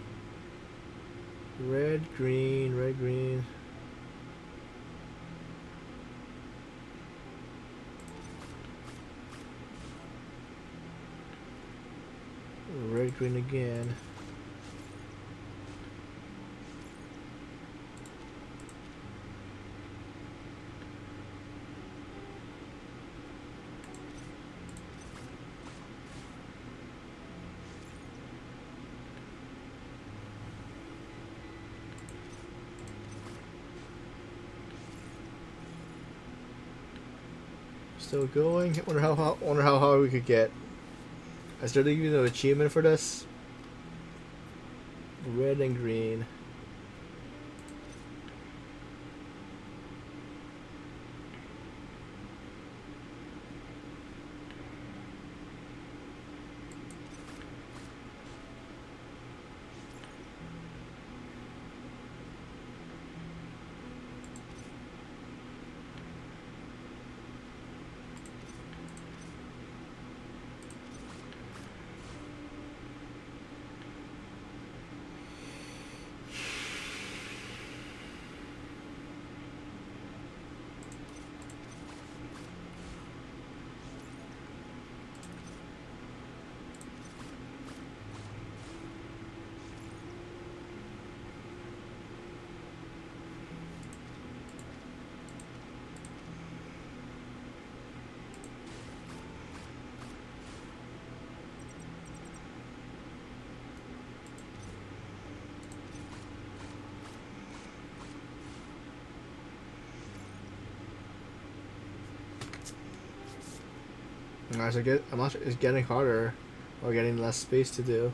Red, green, red, green. Red, green again. Still going. Wonder how high we could get. Is there even an achievement for this? Red and green. And as I'm not sure, it's getting harder or getting less space to do.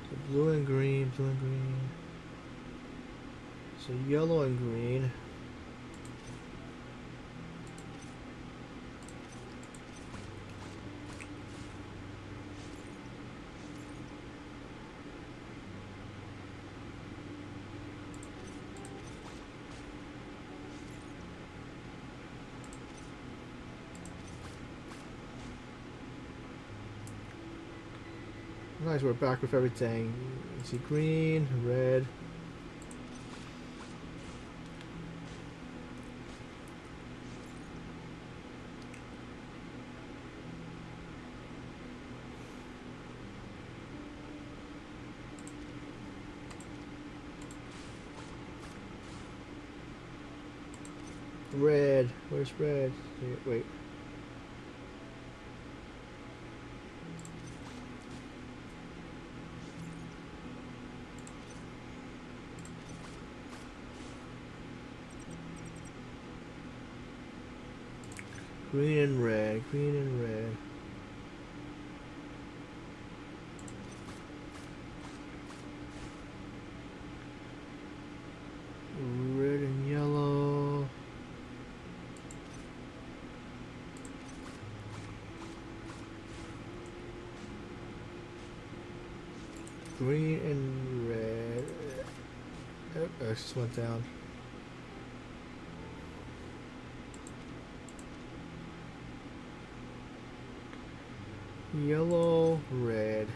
So blue and green, blue and green. So yellow and green. Nice, we're back with everything. You see green, red. Red. Where's red? Wait. Green and red. Green and red. Red and yellow. Green and red. Oh, I just went down. Yellow, red.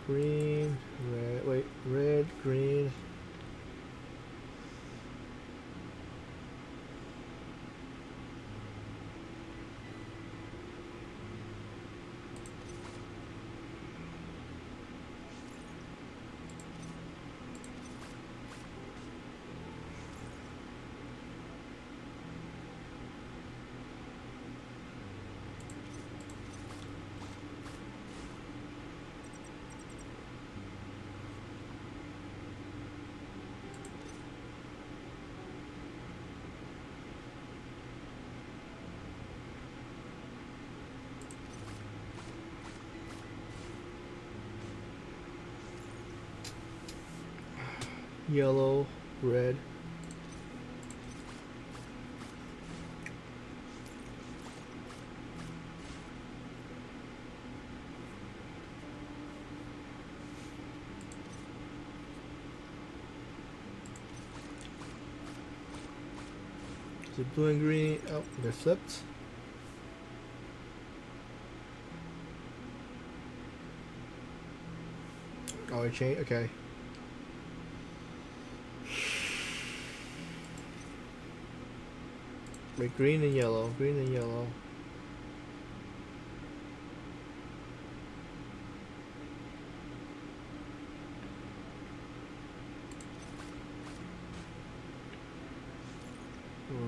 Green, red. Wait, red, green. Yellow, red. Is it blue and green? Oh, they're flipped. Oh, I changed. Okay. Wait, green and yellow. Green and yellow.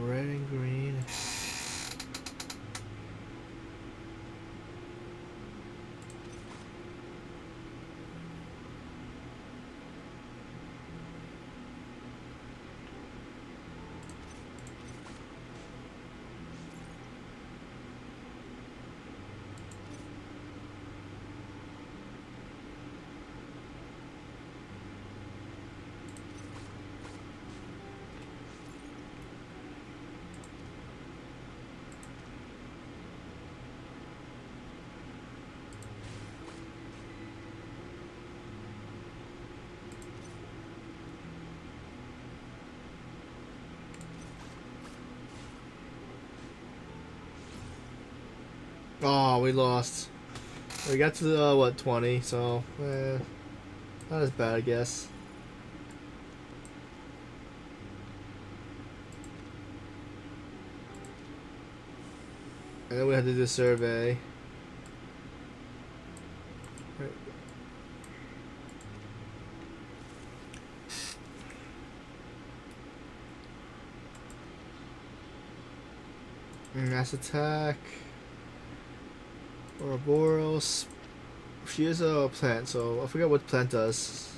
Red and green. Oh, we lost. We got to the, what, 20, so, not as bad, I guess. And then we had to do a survey. Right. Mass attack. Ouroboros. She is a plant, so I forget what plant does.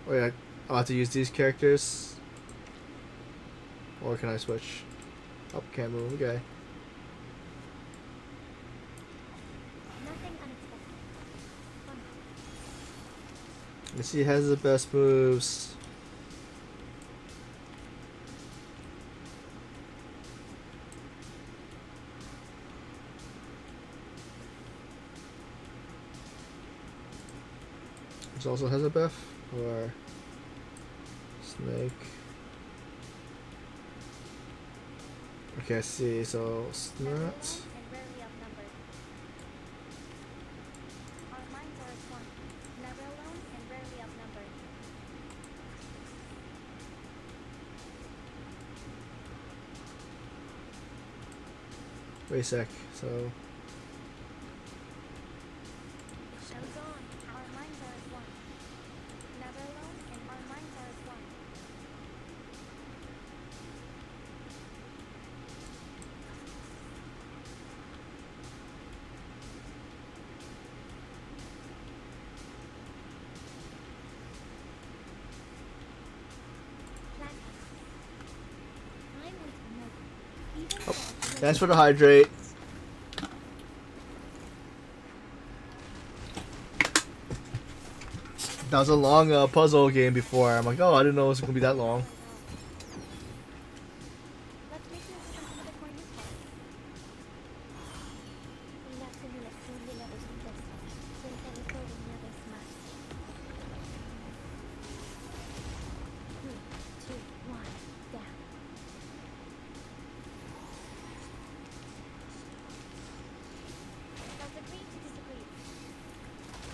Oh yeah, I'll have to use these characters. Or can I switch? Oh, can't move, okay. Nothing unexpected. Fun. Let's see, he has the best moves. This also has a buff, or snake. Okay, I see. So Never alone snot. and rarely outnumbered. Our minds are as one. Never alone and rarely outnumbered. Wait a sec. So It shows on. Our minds are as one. Never alone and our minds are as one. Plant Finally to know. Even oh, though thanks for the hydrate. That was a long puzzle game before. I'm like, oh, I didn't know it was gonna be that long. Let's make use of some other coin useful. La simulación de la resultación siempre de todo una vez más. 3, 2, 1, down. Let's agree to disagree.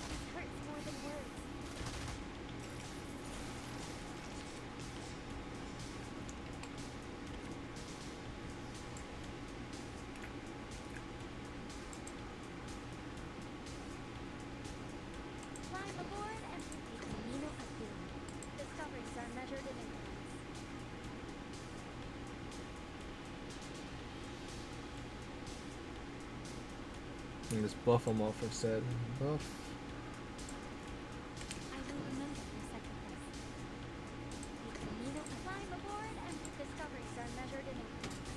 This hurts more than words. Climb aboard and repeat camino a Doom. Discoveries are measured in increments. And just buff them off instead. Buff. I will remember your sacrifice. The camino a climb aboard and discoveries are measured in increments.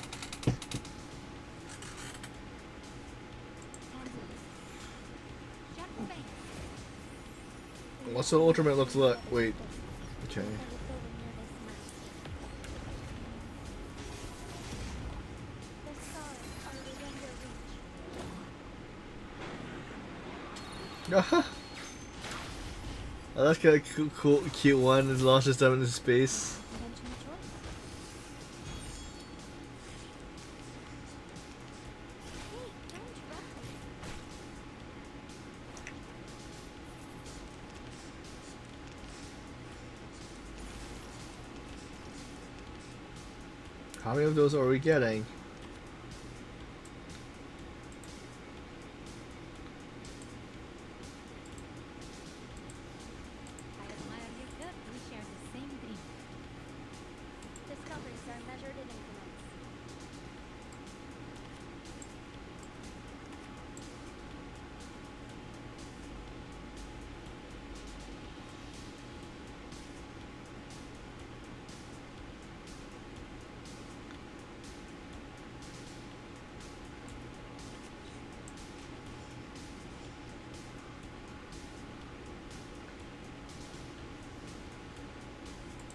Shut the face. What's the ultimate looks like? Wait. Okay. The stars are within your reach. Oh, that's kind of cool, cute one. It launches them into space. Intentional choice. Hey, don't interrupt me. How many of those are we getting? I admire your gut. We share the same dream. Discoveries are measured in increments.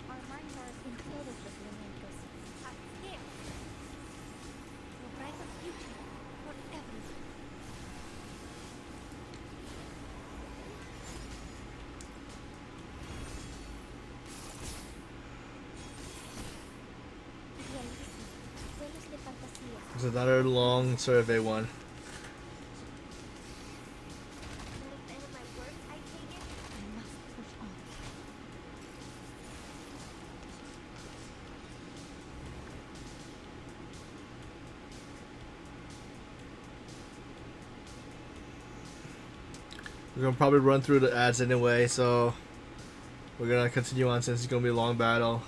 Our minds are incredibly momentous. At scale. For brighter future. For everything. Realismo. Suelos de fantasía. It's another long survey one. Not a fan of my work, I take it. I must push on. We're gonna probably run through the ads anyway, so we're gonna continue on since it's gonna be a long battle.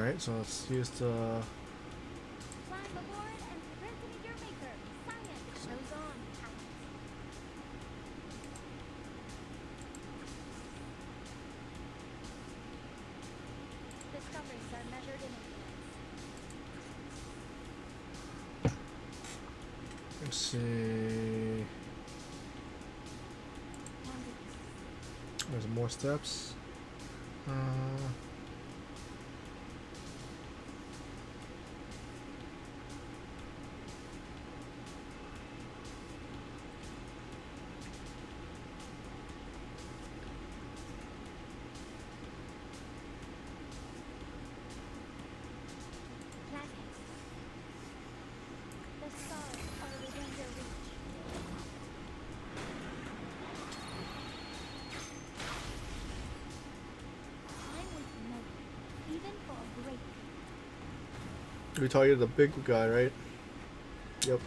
Alright, so let's use the... Climb aboard and prepare to meet your maker. Science shows on. Discoveries are measured in influence. Let's see... There's more steps. Planets. The stars are within your reach. Time with no, even for a break. We targeted the big guy, right? Yep.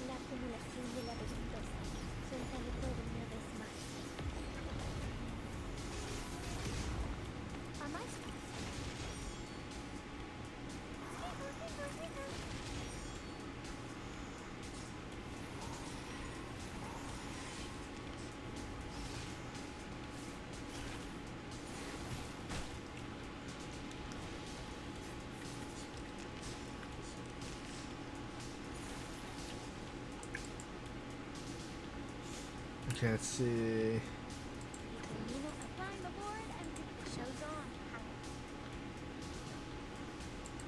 La acumulación de laberintos suéltale todo una vez más. A más. Okay, let's see... Climb aboard and the show's on.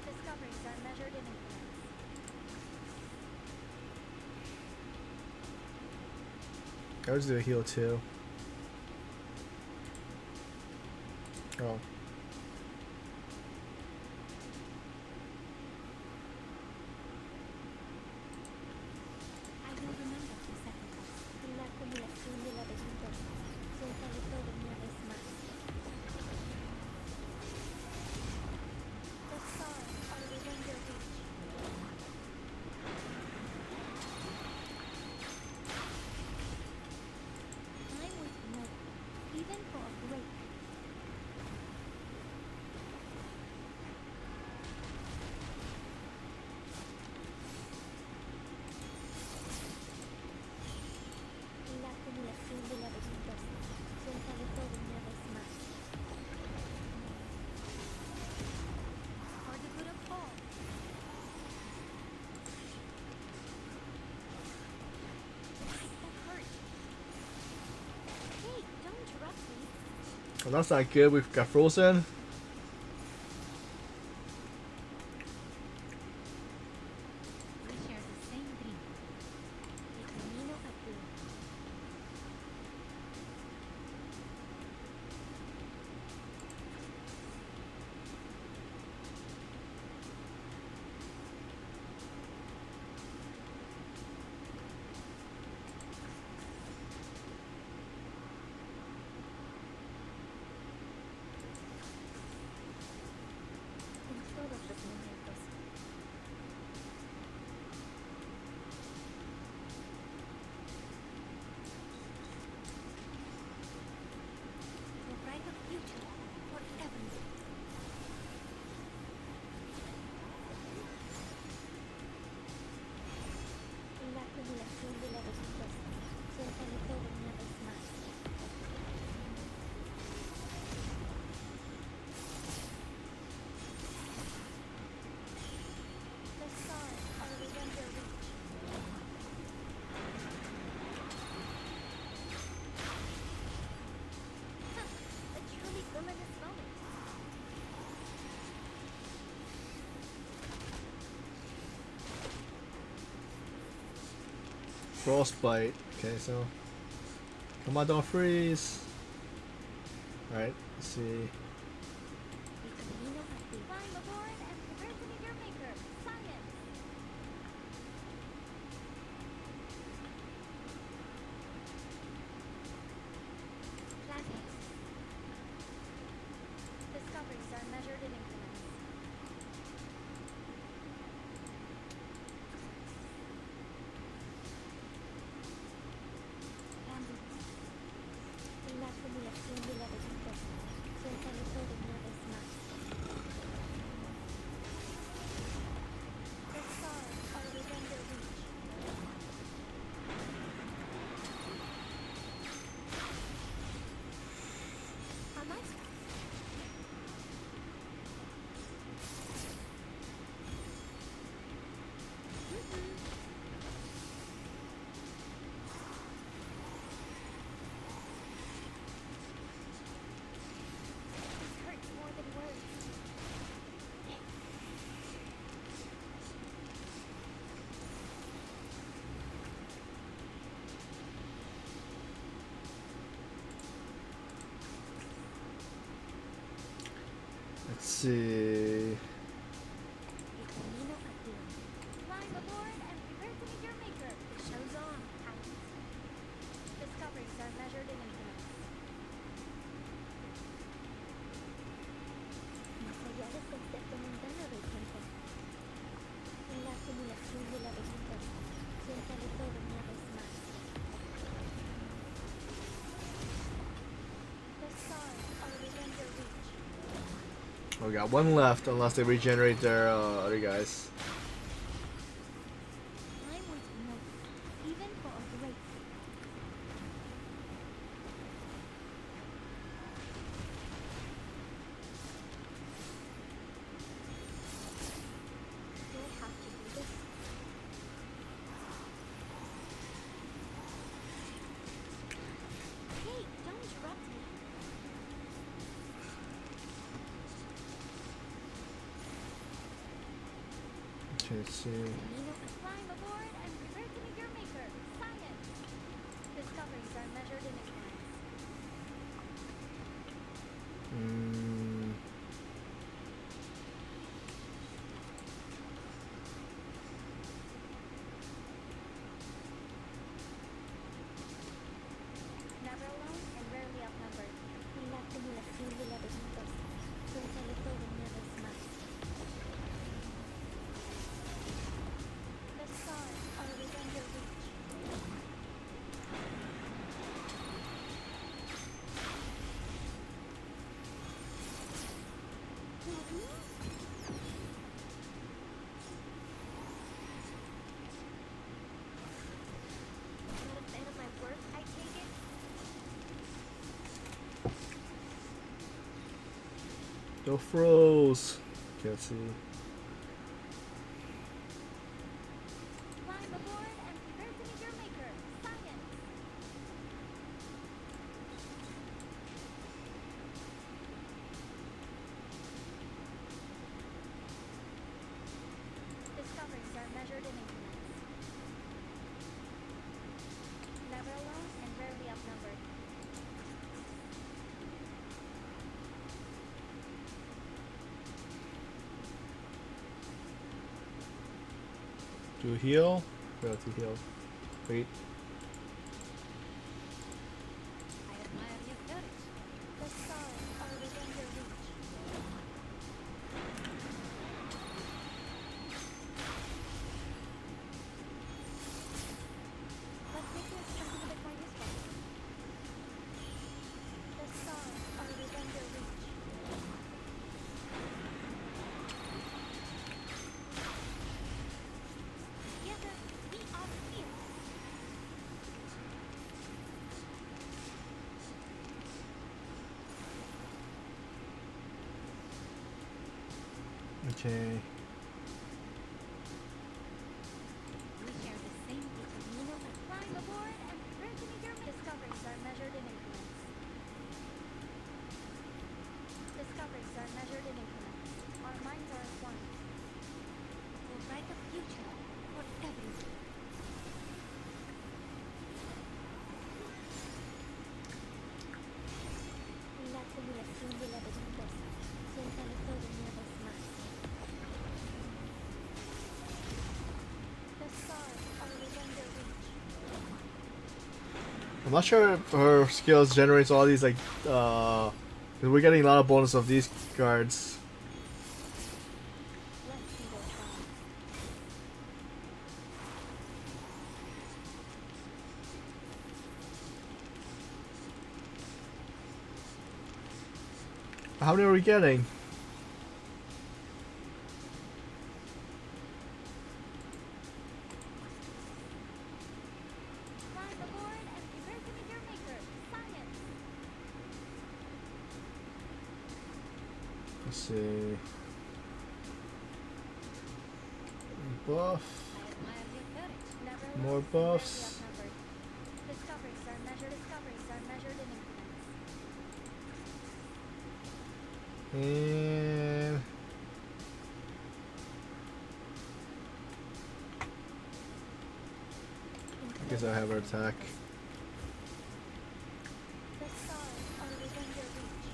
Discoveries are measured in influence. I was doing heal too. Oh. I will remember to sacrifice. La acumulación de laberintos suéltale todo una vez más. The stars are within your reach. Time with no, even for a break. La acumulación de laberintos suéltale todo una vez más. For the good of all. That hurt. Hey, don't interrupt me. Well, that's not good. We've got frozen. We share the same dream. El camino a tu. En todos los momentos. The brighter future forever. La acumulación de laberintos suéltale todo una vez más. The stars are within your reach. A truly villainous moment. Frostbite. Okay, so... Come on, don't freeze! Alright, let's see... El camino a tu. Climb aboard and prepare to meet your maker. Science. Planets. Discoveries are measured in increments. see. El camino a Dios. Climb aboard and prepare to meet your maker. The show's on, Titans. Discoveries are measured in increments. Más allá del concepto mundano del tiempo, en la acumulación de laberintos, siéntalo todo una vez más. The stars are within your reach. We got one left, unless they regenerate their other guys. Time waits for no one, even for a great feat. You'll have to do this. Hey, don't interrupt me. Let's see. Camino a climb aboard and prepare to meet your maker. Science. Discoveries are measured in increments. Mm, Never alone and rarely outnumbered. En la acumulación de laberintos, suéltalo todo una vez más. The stars are within your reach. Not a fan of my work, I take it? go froze. Can't see. Climb aboard and prepare to meet your maker. Science. Discoveries are measured in increments. Never alone and rarely outnumbered. Do heal? No, to heal. Wait. I admire your courage. The stars are within your reach. Let's make this something a bit more useful. The stars are within your reach. Together, we are fierce. Okay. We share the same camino and climb aboard and prepare to meet your discoveries are measured in increments. Discoveries are measured in increments. Our minds are entwined. We'll write the future for everyone. En la acumulación de laberintos, siéntalo todo una vez más. The stars are within your reach. I'm not sure if her skills generates all these like because we're getting a lot of bonus of these cards. Let's see their trials. How many are we getting? Climb aboard and prepare to meet your maker. Science. Let's see. Buff. I admire your courage. Never alone, More and rarely buffs. outnumbered. Discoveries are measured in increments. And I guess I have her attack. The stars are within your reach.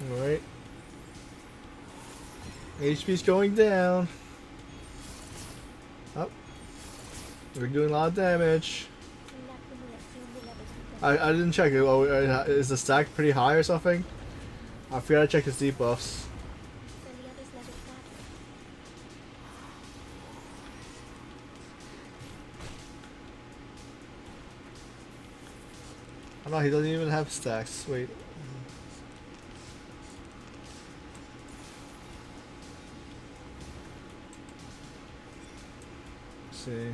Alright. HP's going down. Oh. We're doing a lot of damage. La acumulación de la I vegetación. didn't check it. Oh, is the stack pretty high or something? I forgot to check his debuffs. Sería deslavecado. Oh no, he doesn't even have stacks. Wait. Let's see.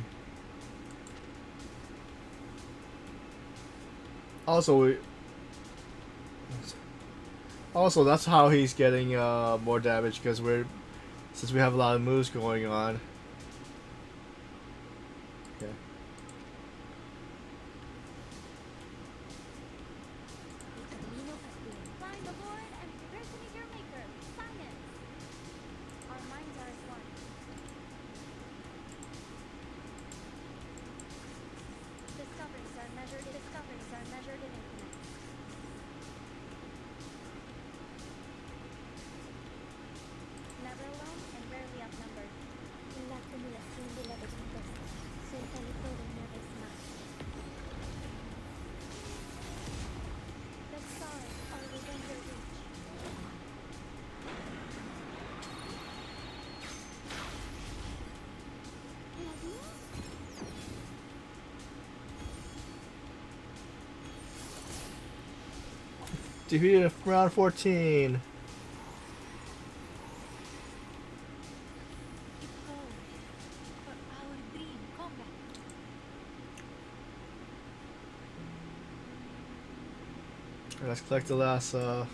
Also, that's how he's getting more damage because since we have a lot of moves going on. Okay. El camino a ti. Climb aboard and prepare to meet your maker. Science. Our minds are as one. Discoveries are measured in increments. Never alone and rarely outnumbered. La acumulación de la vegetación. Suéltalo todo una vez más. The stars are within your reach. Defeated round 14. Keep going. For our dream combat. Let's collect the last. Alright.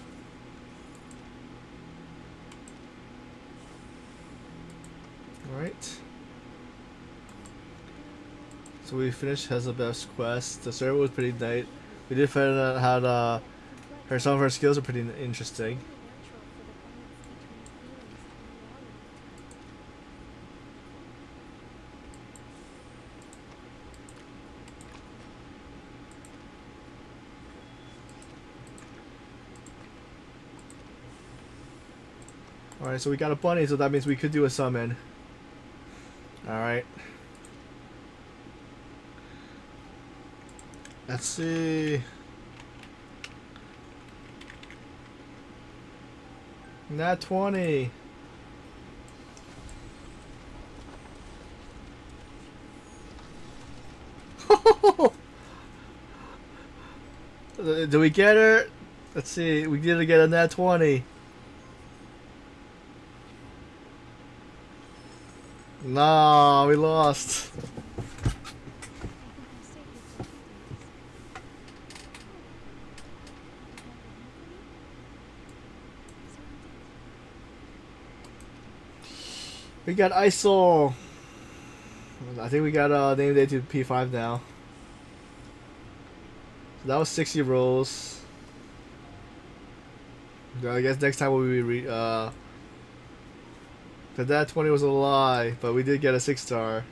So we finished Hissabeth's quest. The server was pretty nice. We did find out how some of her skills are pretty interesting. Only natural for the balance between feelings and reality. Alright, so we got a bunny, so that means we could do a summon. Alright. Let's see. Nat 20. Do we get her? Let's see. We didn't get a nat 20. Nah, we lost. I think I'll save you for afterwards. We got ISOL. I think we got named it to P5 now. So that was 60 rolls. I guess next time we'll be that 20 was a lie, but we did get a 6-star.